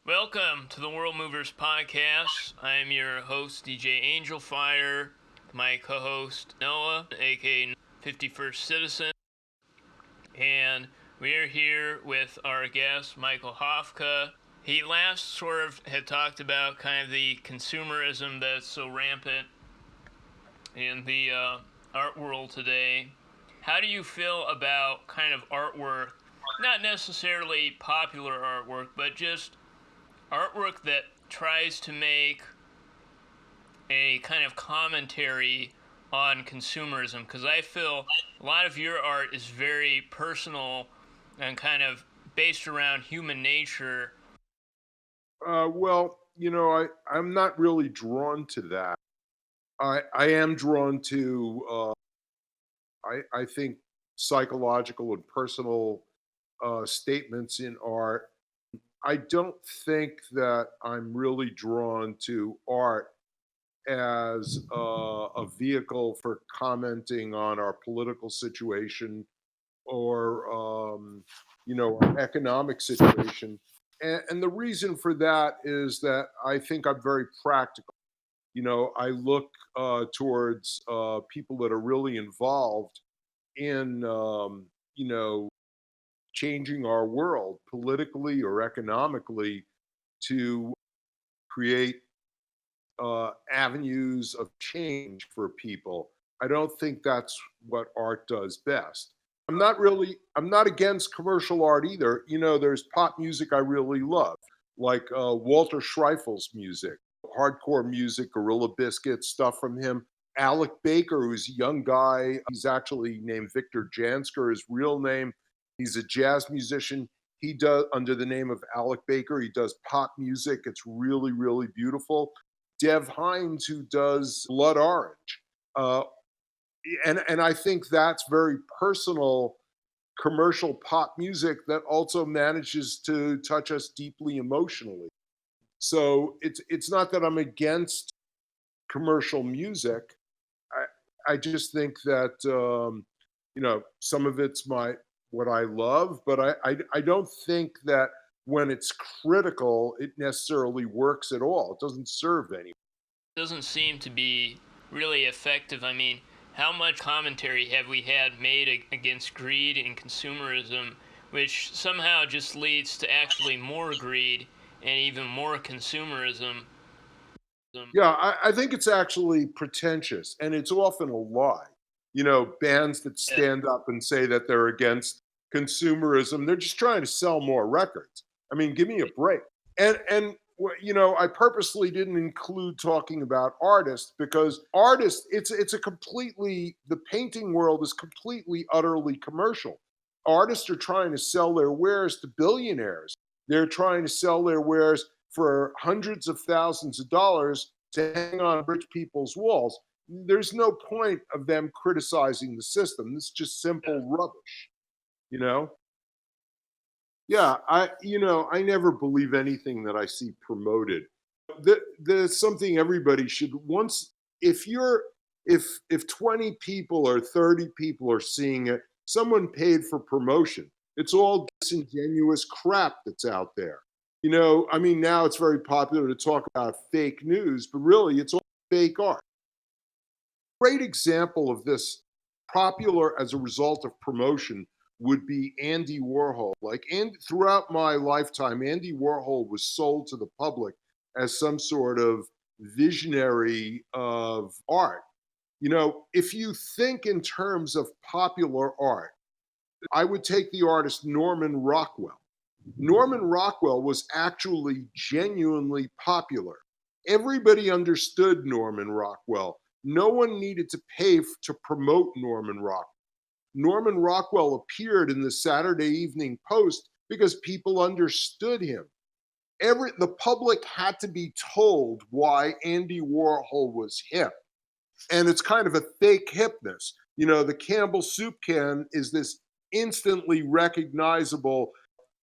Welcome to the World Movers Podcast. I am your host, DJ Angel Fire, my co-host, Noah, aka 51st Citizen, and we are here with our guest, Michael Hafftka. He last sort of had talked about kind of the consumerism that's so rampant in the art world today. How do you feel about kind of artwork, not necessarily popular artwork, but just artwork that tries to make a kind of commentary on consumerism? Because I feel a lot of your art is very personal and kind of based around human nature. Well, I'm not really drawn to that. I am drawn to, I think, psychological and personal statements in art. I don't think that I'm really drawn to art as a vehicle for commenting on our political situation or our economic situation. And the reason for that is that I think I'm very practical. I look towards people that are really involved in changing our world politically or economically to create avenues of change for people. I don't think that's what art does best. I'm not against commercial art either. There's pop music I really love, like Walter Schreifel's music, hardcore music, Gorilla Biscuit, stuff from him. Alec Baker, who's a young guy, he's actually named Victor Jansker, his real name. He's a jazz musician. He does under the name of Alec Baker. He does pop music. It's really, really beautiful. Dev Hynes, who does Blood Orange. Uh, and I think that's very personal commercial pop music that also manages to touch us deeply emotionally. So it's not that I'm against commercial music. I just think that some of it's my what I love, but I don't think that when it's critical, it necessarily works at all. It doesn't serve anyone. Doesn't seem to be really effective. I mean, how much commentary have we had made against greed and consumerism, which somehow just leads to actually more greed and even more consumerism? Yeah, I think it's actually pretentious and it's often a lie. Bands that Yeah. stand up and say that they're against consumerism, they're just trying to sell more records. I mean, give me a break. I purposely didn't include talking about artists because artists, it's a completely the painting world is completely utterly commercial. Artists are trying to sell their wares to billionaires. They're trying to sell their wares for hundreds of thousands of dollars to hang on rich people's walls. There's no point of them criticizing the system. This is just simple rubbish, you know? Yeah, I never believe anything that I see promoted. There's something everybody should once if you're if 20 people or 30 people are seeing it, someone paid for promotion. It's all disingenuous crap that's out there. I mean, now it's very popular to talk about fake news, but really it's all fake art. Great example of this popular as a result of promotion would be Andy Warhol. And throughout my lifetime, Andy Warhol was sold to the public as some sort of visionary of art. If you think in terms of popular art, I would take the artist Norman Rockwell. Norman Rockwell was actually genuinely popular. Everybody understood Norman Rockwell. No one needed to pay to promote Norman Rockwell. Norman Rockwell appeared in the Saturday Evening Post because people understood him. The public had to be told why Andy Warhol was hip. And it's kind of a fake hipness. The Campbell soup can is this instantly recognizable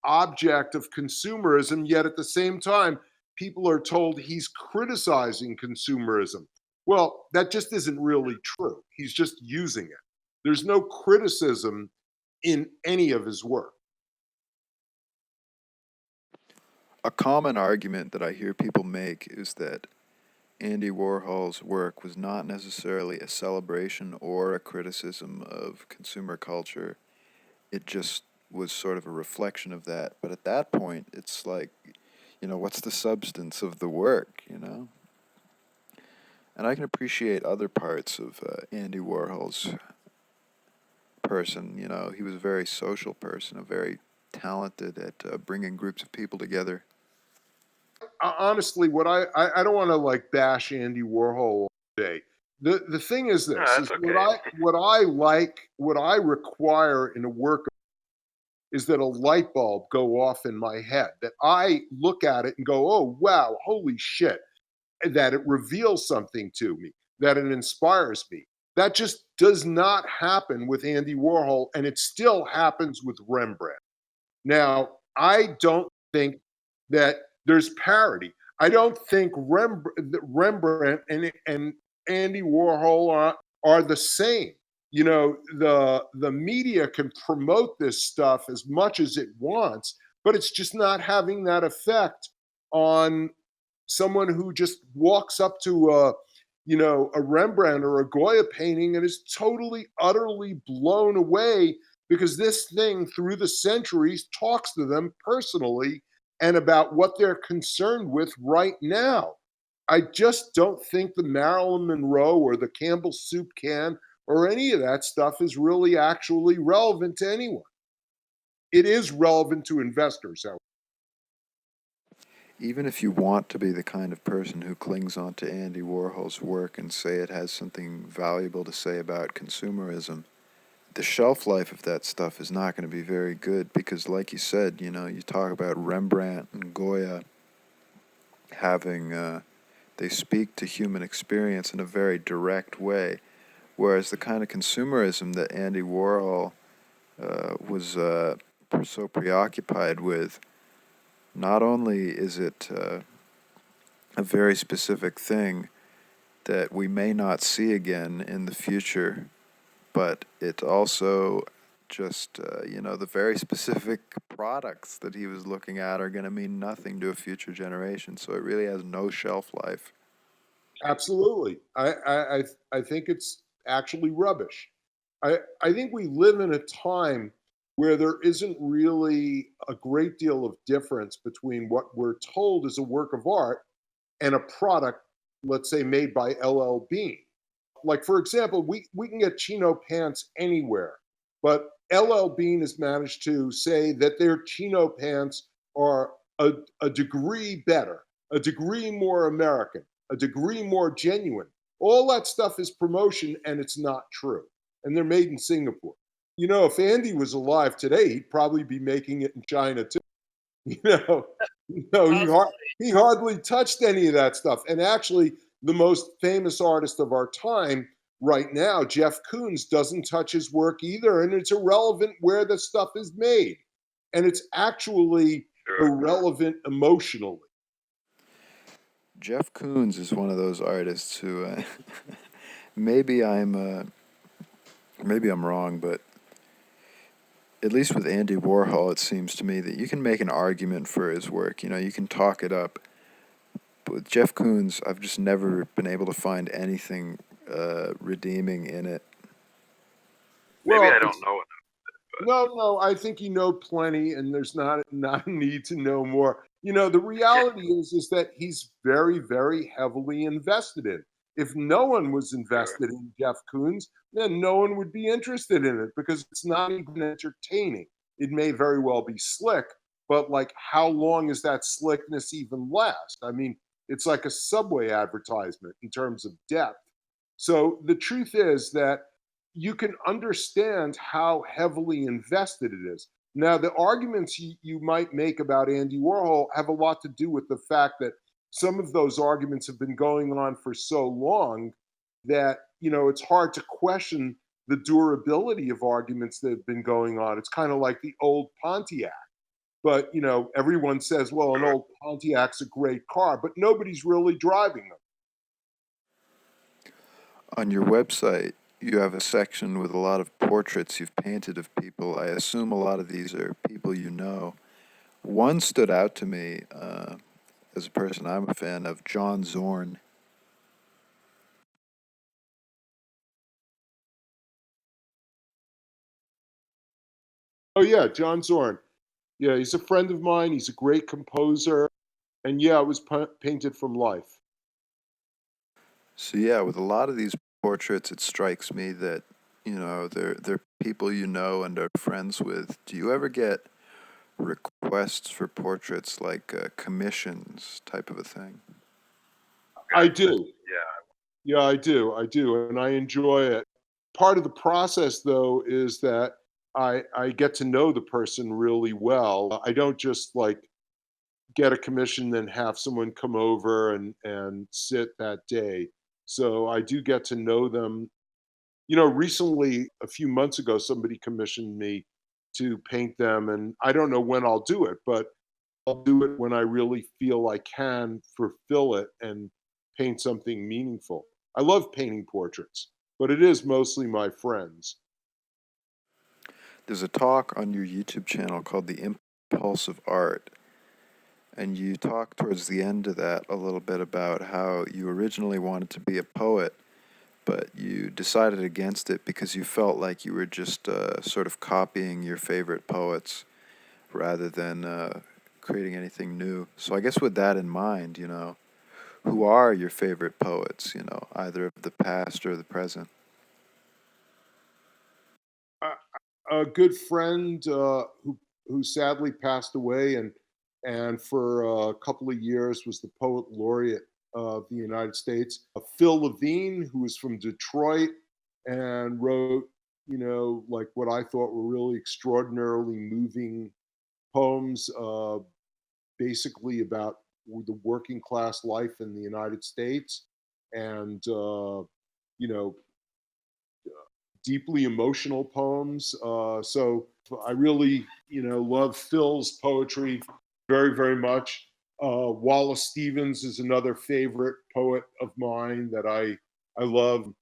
object of consumerism, yet at the same time, people are told he's criticizing consumerism. Well, that just isn't really true. He's just using it. There's no criticism in any of his work. A common argument that I hear people make is that Andy Warhol's work was not necessarily a celebration or a criticism of consumer culture. It just was sort of a reflection of that. But at that point, it's like, what's the substance of the work? And I can appreciate other parts of Andy Warhol's person. He was a very social person, a very talented at bringing groups of people together. Honestly, what I don't want to like bash Andy Warhol all day. The thing is No, this that's is okay. what I require in a work is that a light bulb go off in my head, that I look at it and go, oh wow, holy shit, that it reveals something to me, that it inspires me. That just does not happen with Andy Warhol, and it still happens with Rembrandt. Now, I don't think that there's parity. I don't think Rembrandt and Andy Warhol are the same. The media can promote this stuff as much as it wants, but it's just not having that effect on someone who just walks up to a Rembrandt or a Goya painting and is totally utterly blown away because this thing through the centuries talks to them personally and about what they're concerned with right now. I just don't think the Marilyn Monroe or the Campbell soup can or any of that stuff is really actually relevant to anyone. It is relevant to investors, however. Even if you want to be the kind of person who clings on to Andy Warhol's work and say it has something valuable to say about consumerism, the shelf life of that stuff is not going to be very good because, like you said, you talk about Rembrandt and Goya having, they speak to human experience in a very direct way, whereas the kind of consumerism that Andy Warhol was so preoccupied with, not only is it a very specific thing that we may not see again in the future, but it also just, the very specific products that he was looking at are going to mean nothing to a future generation. So it really has no shelf life. Absolutely. I think it's actually rubbish. I think we live in a time where there isn't really a great deal of difference between what we're told is a work of art and a product, let's say, made by LL Bean. Like, for example, we can get chino pants anywhere, but LL Bean has managed to say that their chino pants are a degree better, a degree more American, a degree more genuine. All that stuff is promotion, and it's not true. And they're made in Singapore. If Andy was alive today, he'd probably be making it in China too. You know, he hardly touched any of that stuff. And actually, the most famous artist of our time right now, Jeff Koons, doesn't touch his work either, and it's irrelevant where the stuff is made, and it's actually irrelevant emotionally. Jeff Koons is one of those artists who maybe I'm wrong, but at least with Andy Warhol, it seems to me that you can make an argument for his work. You can talk it up. But with Jeff Koons, I've just never been able to find anything redeeming in it. Maybe Well, I don't know enough. no, I think you know plenty, and there's not a need to know more. The reality is that he's very, very heavily invested in. If no one was invested in Jeff Koons, then no one would be interested in it because it's not even entertaining. It may very well be slick, but like, how long is that slickness even last? I mean, it's like a Subway advertisement in terms of depth. So the truth is that you can understand how heavily invested it is. Now, the arguments you might make about Andy Warhol have a lot to do with the fact that some of those arguments have been going on for so long that, it's hard to question the durability of arguments that have been going on. It's kind of like the old Pontiac. But, everyone says, well, an old Pontiac's a great car, but nobody's really driving them. On your website, you have a section with a lot of portraits you've painted of people. I assume a lot of these are people you know. One stood out to me as a person I'm a fan of, John Zorn. Oh, yeah, John Zorn. Yeah, he's a friend of mine. He's a great composer. And yeah, it was painted from life. So yeah, with a lot of these portraits, it strikes me that they're people you know and are friends with. Do you ever get requests for portraits like commissions type of a thing? I do. Yeah. Yeah, I do. I do. And I enjoy it. Part of the process, though, is that I get to know the person really well. I don't just like get a commission, then have someone come over and sit that day. So I do get to know them. Recently, a few months ago, somebody commissioned me to paint them, and I don't know when I'll do it, but I'll do it when I really feel I can fulfill it and paint something meaningful. I love painting portraits, but it is mostly my friends. There's a talk on your YouTube channel called The Impulsive Art, and you talk towards the end of that a little bit about how you originally wanted to be a poet, but you decided against it because you felt like you were just sort of copying your favorite poets rather than creating anything new. So I guess with that in mind, who are your favorite poets, either of the past or the present? A good friend who sadly passed away and for a couple of years was the poet laureate of the United States. Phil Levine, who was from Detroit and wrote like what I thought were really extraordinarily moving poems, basically about the working class life in the United States, and you know, deeply emotional poems. So I really, love Phil's poetry very, very much. Wallace Stevens is another favorite poet of mine that I love.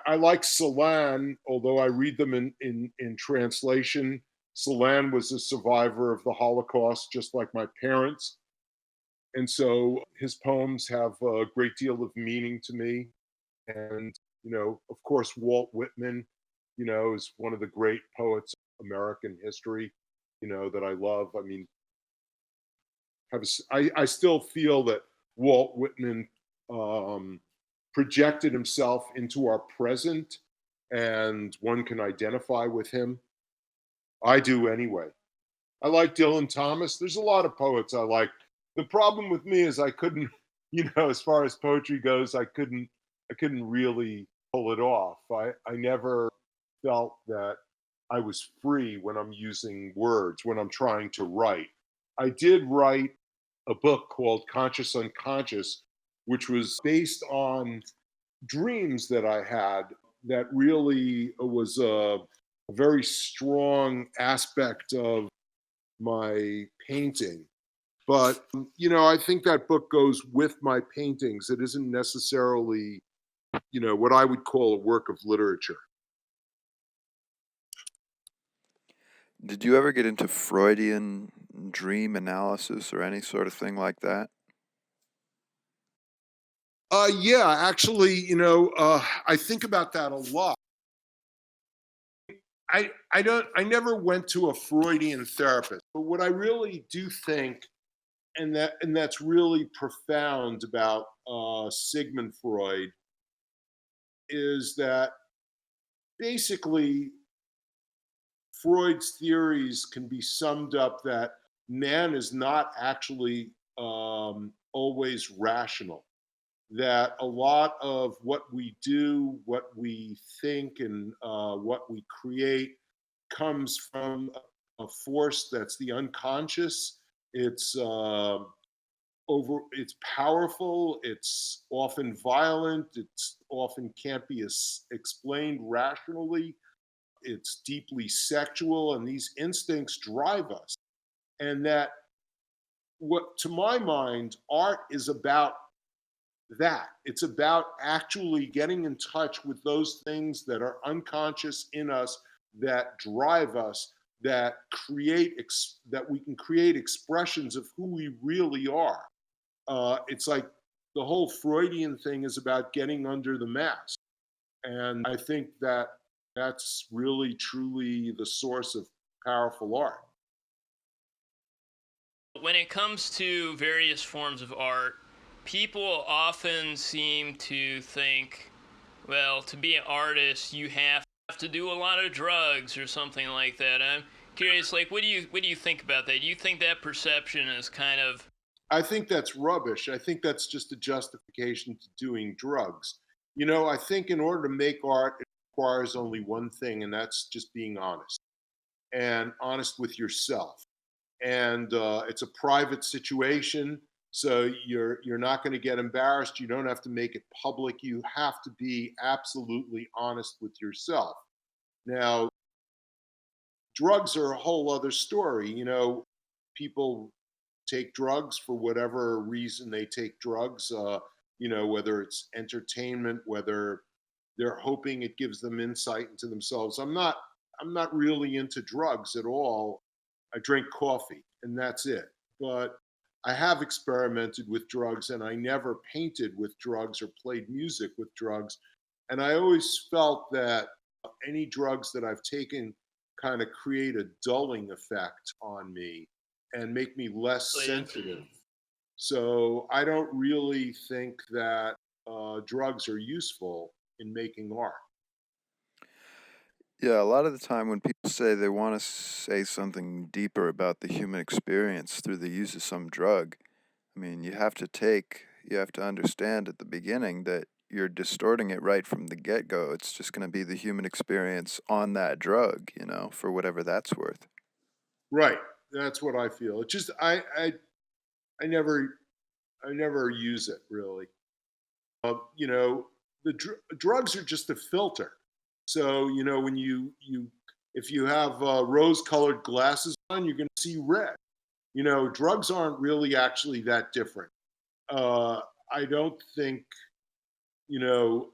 I like Celan, although I read them in translation. Celan was a survivor of the Holocaust, just like my parents, and so his poems have a great deal of meaning to me. And of course, Walt Whitman, is one of the great poets of American history. That I love. I mean, I still feel that Walt Whitman um, projected himself into our present, and one can identify with him. I do anyway. I like Dylan Thomas. There's a lot of poets I like. The problem with me is I couldn't, as far as poetry goes, I couldn't really pull it off. I never felt that I was free when I'm using words, when I'm trying to write. I did write a book called Conscious Unconscious, which was based on dreams that I had that really was a very strong aspect of my painting. But, I think that book goes with my paintings. It isn't necessarily, what I would call a work of literature. Did you ever get into Freudian dream analysis or any sort of thing like that? Yeah, actually, I think about that a lot. I never went to a Freudian therapist, but what I really do think, and that's really profound about Sigmund Freud, is that basically Freud's theories can be summed up that man is not actually always rational. That a lot of what we do, what we think, and what we create comes from a force that's the unconscious. It's It's powerful. It's often violent. It's often can't be explained rationally. It's deeply sexual, and these instincts drive us. And that, what to my mind, art is about that. It's about actually getting in touch with those things that are unconscious in us, that drive us, that we can create expressions of who we really are. It's like the whole Freudian thing is about getting under the mask. And I think that that's really truly the source of powerful art. When it comes to various forms of art, people often seem to think, well, to be an artist, you have to do a lot of drugs or something like that. I'm curious, like, what do you think about that? Do you think that perception is kind of I think that's rubbish. I think that's just a justification to doing drugs. I think in order to make art, it requires only one thing, and that's just being honest, and honest with yourself. And it's a private situation, so you're not going to get embarrassed. You don't have to make it public. You have to be absolutely honest with yourself. Now, drugs are a whole other story. People take drugs for whatever reason they take drugs. Whether it's entertainment, whether they're hoping it gives them insight into themselves. I'm not really into drugs at all. I drink coffee and that's it. But I have experimented with drugs, and I never painted with drugs or played music with drugs. And I always felt that any drugs that I've taken kind of create a dulling effect on me and make me less sensitive. So I don't really think that drugs are useful in making art. Yeah, a lot of the time when people say they want to say something deeper about the human experience through the use of some drug, I mean, you have to understand at the beginning that you're distorting it right from the get-go. It's just going to be the human experience on that drug, for whatever that's worth. Right. That's what I feel. It's just I never use it really. The drugs are just a filter. So when you if you have rose-colored glasses on, you're going to see red. Drugs aren't really actually that different. Uh, I don't think you know.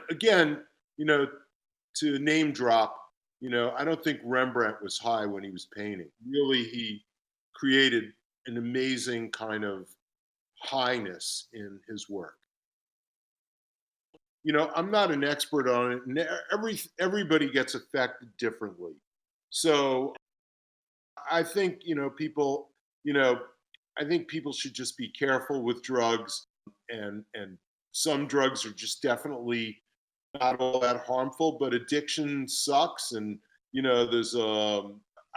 Again, to name drop, I don't think Rembrandt was high when he was painting. Really, he created an amazing kind of highness in his work. I'm not an expert on it, and everybody gets affected differently. So I think people, you know, I think people should just be careful with drugs, and some drugs are just definitely not all that harmful, but addiction sucks, and there's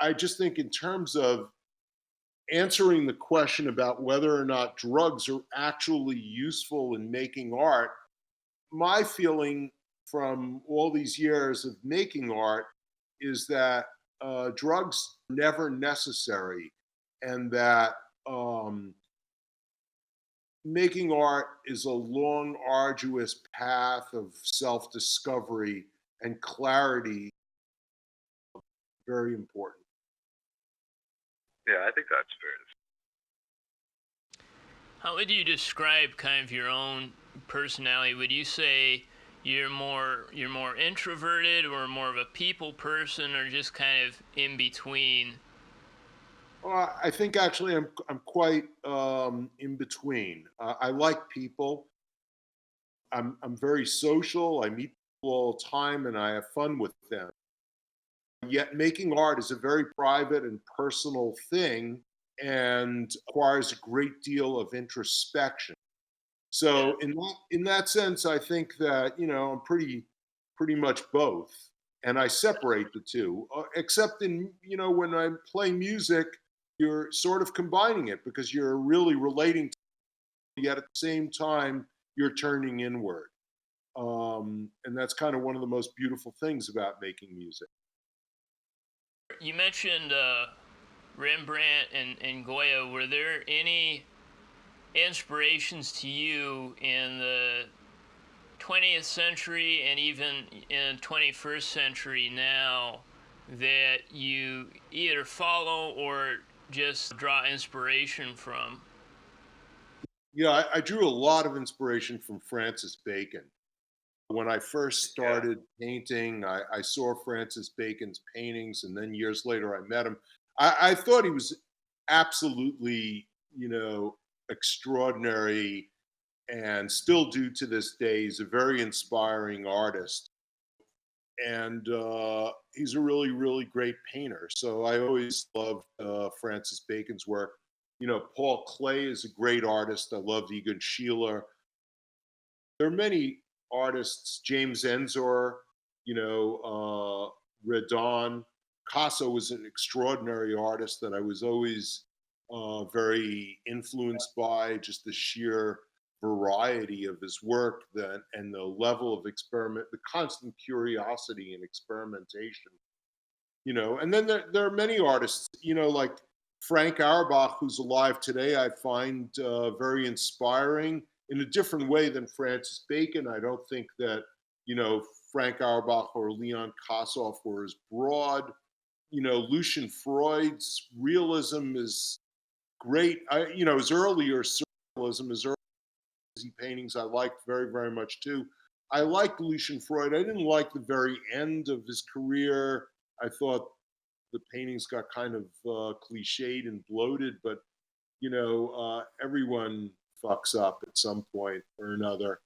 I just think in terms of answering the question about whether or not drugs are actually useful in making art, my feeling from all these years of making art is that drugs are never necessary, and that um, making art is a long, arduous path of self discovery, and clarity, very important. Yeah, I think that's fair. How would you describe kind of your own personality? Would you say you're more introverted or more of a people person or just kind of in between? I think actually I'm quite in between. I like people. I'm very social. I meet people all the time, and I have fun with them. Yet making art is a very private and personal thing, and requires a great deal of introspection. So in that sense, I think that I'm pretty much both, and I separate the two. Except in when I play music, you're sort of combining it because you're really relating to it, yet at the same time you're turning inward, and that's kind of one of the most beautiful things about making music. You mentioned Rembrandt and Goya. Were there any inspirations to you in the 20th century and even in 21st century now that you either follow or just draw inspiration from? Yeah, I drew a lot of inspiration from Francis Bacon. When I first Yeah. started painting, I saw Francis Bacon's paintings, and then years later I met him. I thought he was absolutely, extraordinary, and still do to this day. He's a very inspiring artist, and he's a really, really great painter. So I always loved Francis Bacon's work. Paul Klee is a great artist. I love Egon Schiele. There are many artists, James Ensor, Redon. Picasso was an extraordinary artist that I was always very influenced by, just the sheer variety of his work, and the level of experiment, the constant curiosity and experimentation. And then there are many artists, like Frank Auerbach, who's alive today. I find very inspiring in a different way than Francis Bacon. I don't think that Frank Auerbach or Leon Kossoff were as broad. Lucian Freud's realism is great. His earlier surrealism, his early paintings, I liked very, very much too. I liked Lucian Freud. I didn't like the very end of his career. I thought the paintings got kind of cliched and bloated, but everyone fucks up at some point or another.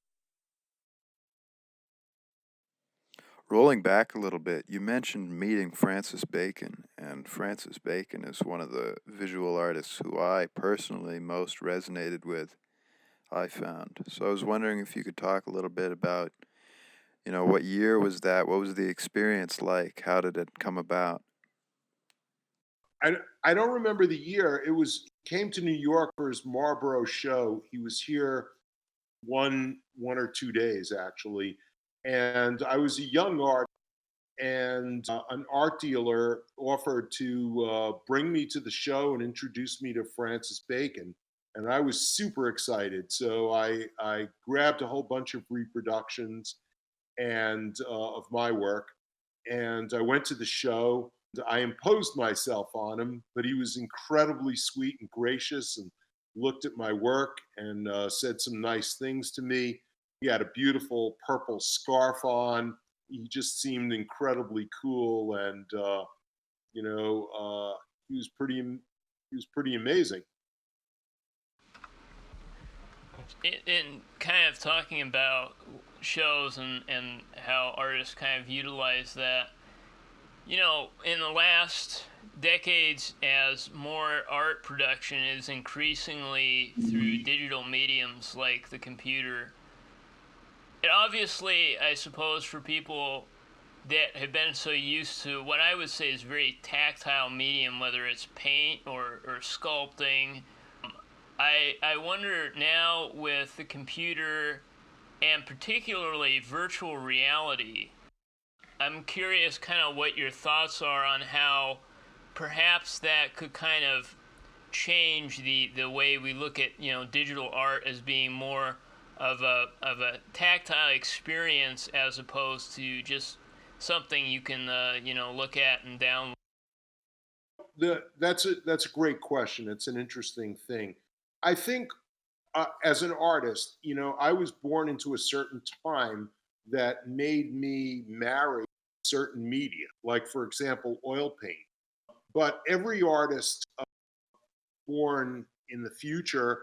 Rolling back a little bit, you mentioned meeting Francis Bacon, and Francis Bacon is one of the visual artists who I personally most resonated with, I found. So I was wondering if you could talk a little bit about, what year was that? What was the experience like? How did it come about? I don't remember the year. It was, he came to New York for his Marlboro show. He was here one or 2 days actually, and I was a young artist, and an art dealer offered to bring me to the show and introduce me to Francis Bacon, and I was super excited. So I grabbed a whole bunch of reproductions and of my work, and I went to the show. I imposed myself on him, but he was incredibly sweet and gracious, and looked at my work and said some nice things to me. He had a beautiful purple scarf on. He just seemed incredibly cool, and you know, he was pretty amazing. In kind of talking about shows and how artists kind of utilize that, in the last decades, as more art production is increasingly through digital mediums like the computer, it obviously, I suppose, for people that have been so used to what I would say is very tactile medium, whether it's paint or sculpting, I wonder now with the computer and particularly virtual reality, I'm curious kind of what your thoughts are on how perhaps that could kind of change the way we look at digital art as being more of a tactile experience as opposed to just something you can look at and download. That's a great question. It's an interesting thing. I think as an artist, I was born into a certain time that made me marry certain media, like for example, oil paint. But every artist born in the future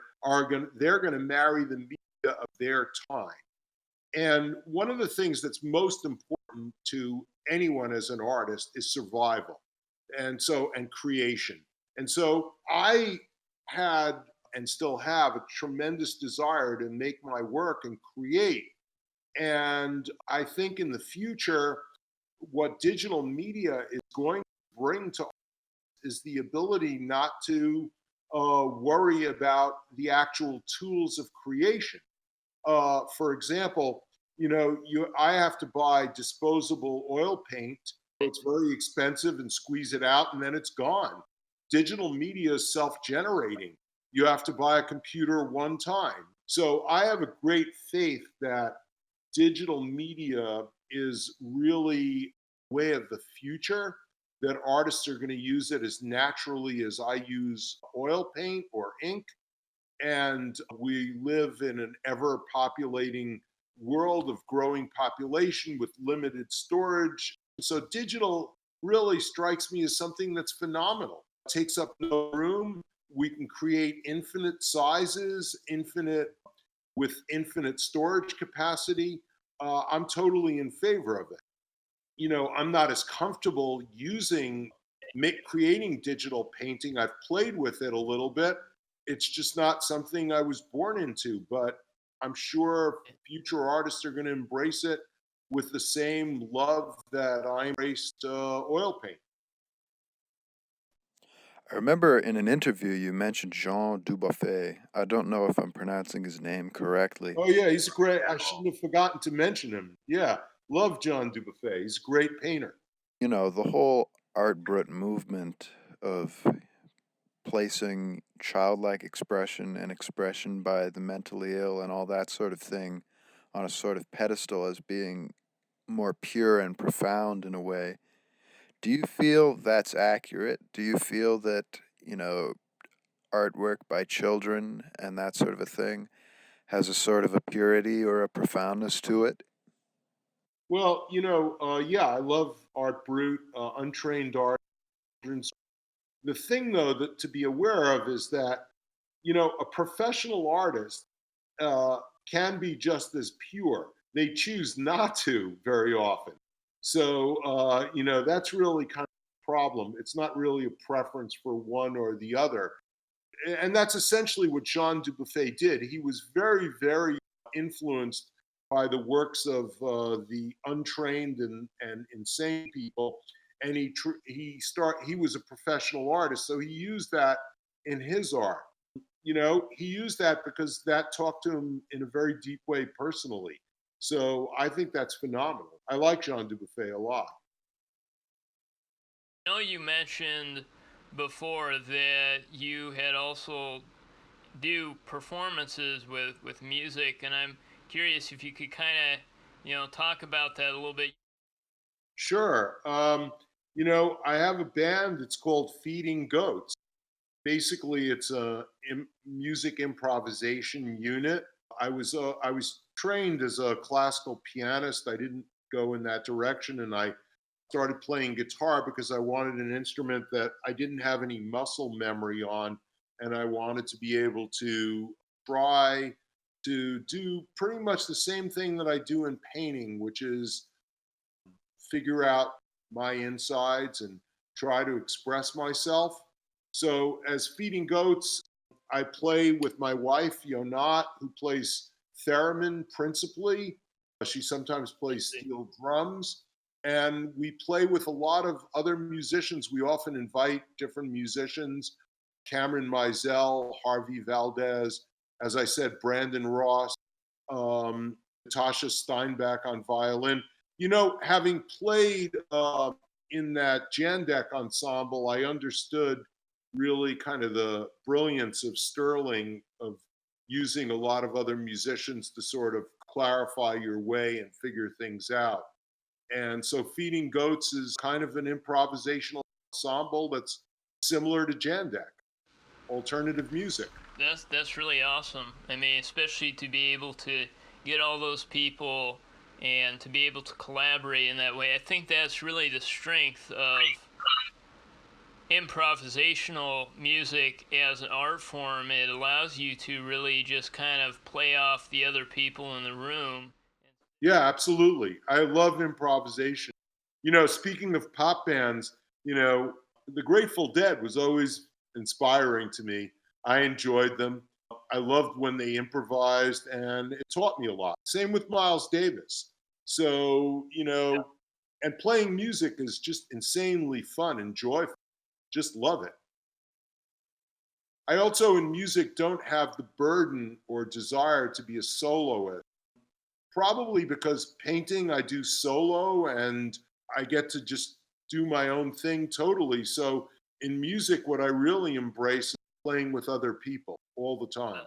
they're going to marry the media of their time. And one of the things that's most important to anyone as an artist is survival, and creation. And so I had and still have a tremendous desire to make my work and create. And I think in the future, what digital media is going to bring to us is the ability not to worry about the actual tools of creation. For example, I have to buy disposable oil paint. It's very expensive, and squeeze it out, and then it's gone. Digital media is self-generating. You have to buy a computer one time. So I have a great faith that digital media is really a way of the future, that artists are going to use it as naturally as I use oil paint or ink. And we live in an ever populating world of growing population with limited storage. So digital really strikes me as something that's phenomenal. It takes up no room. We can create infinite sizes, infinite storage capacity. I'm totally in favor of it. I'm not as comfortable creating digital painting. I've played with it a little bit. It's just not something I was born into, but I'm sure future artists are going to embrace it with the same love that I embraced oil paint. I remember in an interview you mentioned Jean Dubuffet. I don't know if I'm pronouncing his name correctly. Oh yeah, he's great. I shouldn't have forgotten to mention him. Yeah, love John Dubuffet. He's a great painter. The whole art brut movement of placing childlike expression and expression by the mentally ill and all that sort of thing on a sort of pedestal as being more pure and profound in a way. Do you feel that's accurate? Do you feel that, artwork by children and that sort of a thing has a sort of a purity or a profoundness to it? Well, yeah, I love art brut, untrained art. The thing, though, that to be aware of is that a professional artist can be just as pure. They choose not to very often. So that's really kind of a problem. It's not really a preference for one or the other, and that's essentially what Jean Dubuffet did. He was very, very influenced by the works of the untrained and insane people, and he was a professional artist, so he used that in his art. he used that because that talked to him in a very deep way personally. So I think that's phenomenal. I like Jean Dubuffet a lot. I know you mentioned before that you had also do performances with music, and I'm curious if you could kind of, talk about that a little bit. Sure. I have a band that's called Feeding Goats. Basically, it's a music improvisation unit. I was trained as a classical pianist. I didn't go in that direction, and I started playing guitar because I wanted an instrument that I didn't have any muscle memory on, and I wanted to be able to try to do pretty much the same thing that I do in painting, which is figure out my insides and try to express myself. So, as Feeding Goats, I play with my wife, Yonat, who plays theremin principally. She sometimes plays steel drums. And we play with a lot of other musicians. We often invite different musicians: Cameron Mizell, Harvey Valdez, as I said, Brandon Ross, Natasha Steinbach on violin. Having played in that Jandek ensemble, I understood really kind of the brilliance of Sterling, of using a lot of other musicians to sort of clarify your way and figure things out. And so Feeding Goats is kind of an improvisational ensemble that's similar to Jandek, alternative music. That's really awesome. I mean, especially to be able to get all those people and to be able to collaborate in that way. I think that's really the strength of improvisational music as an art form. It allows you to really just kind of play off the other people in the room. Yeah, absolutely. I love improvisation. Speaking of pop bands, the Grateful Dead was always inspiring to me. I enjoyed them. I loved when they improvised, and it taught me a lot. Same with Miles Davis. So, and playing music is just insanely fun and joyful. Just love it. I also, in music, don't have the burden or desire to be a soloist. Probably because painting, I do solo and I get to just do my own thing totally. So in music, what I really embrace is playing with other people all the time.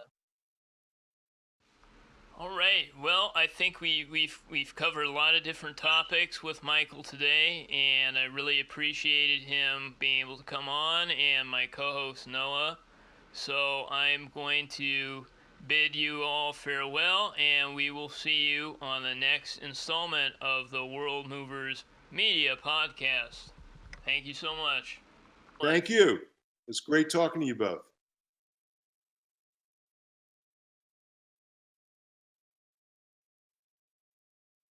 All right. Well, I think we've covered a lot of different topics with Michael today, and I really appreciated him being able to come on, and my co-host Noah. So I'm going to bid you all farewell, and we will see you on the next installment of the World Movers Media Podcast. Thank you so much. Thank you. It's great talking to you both.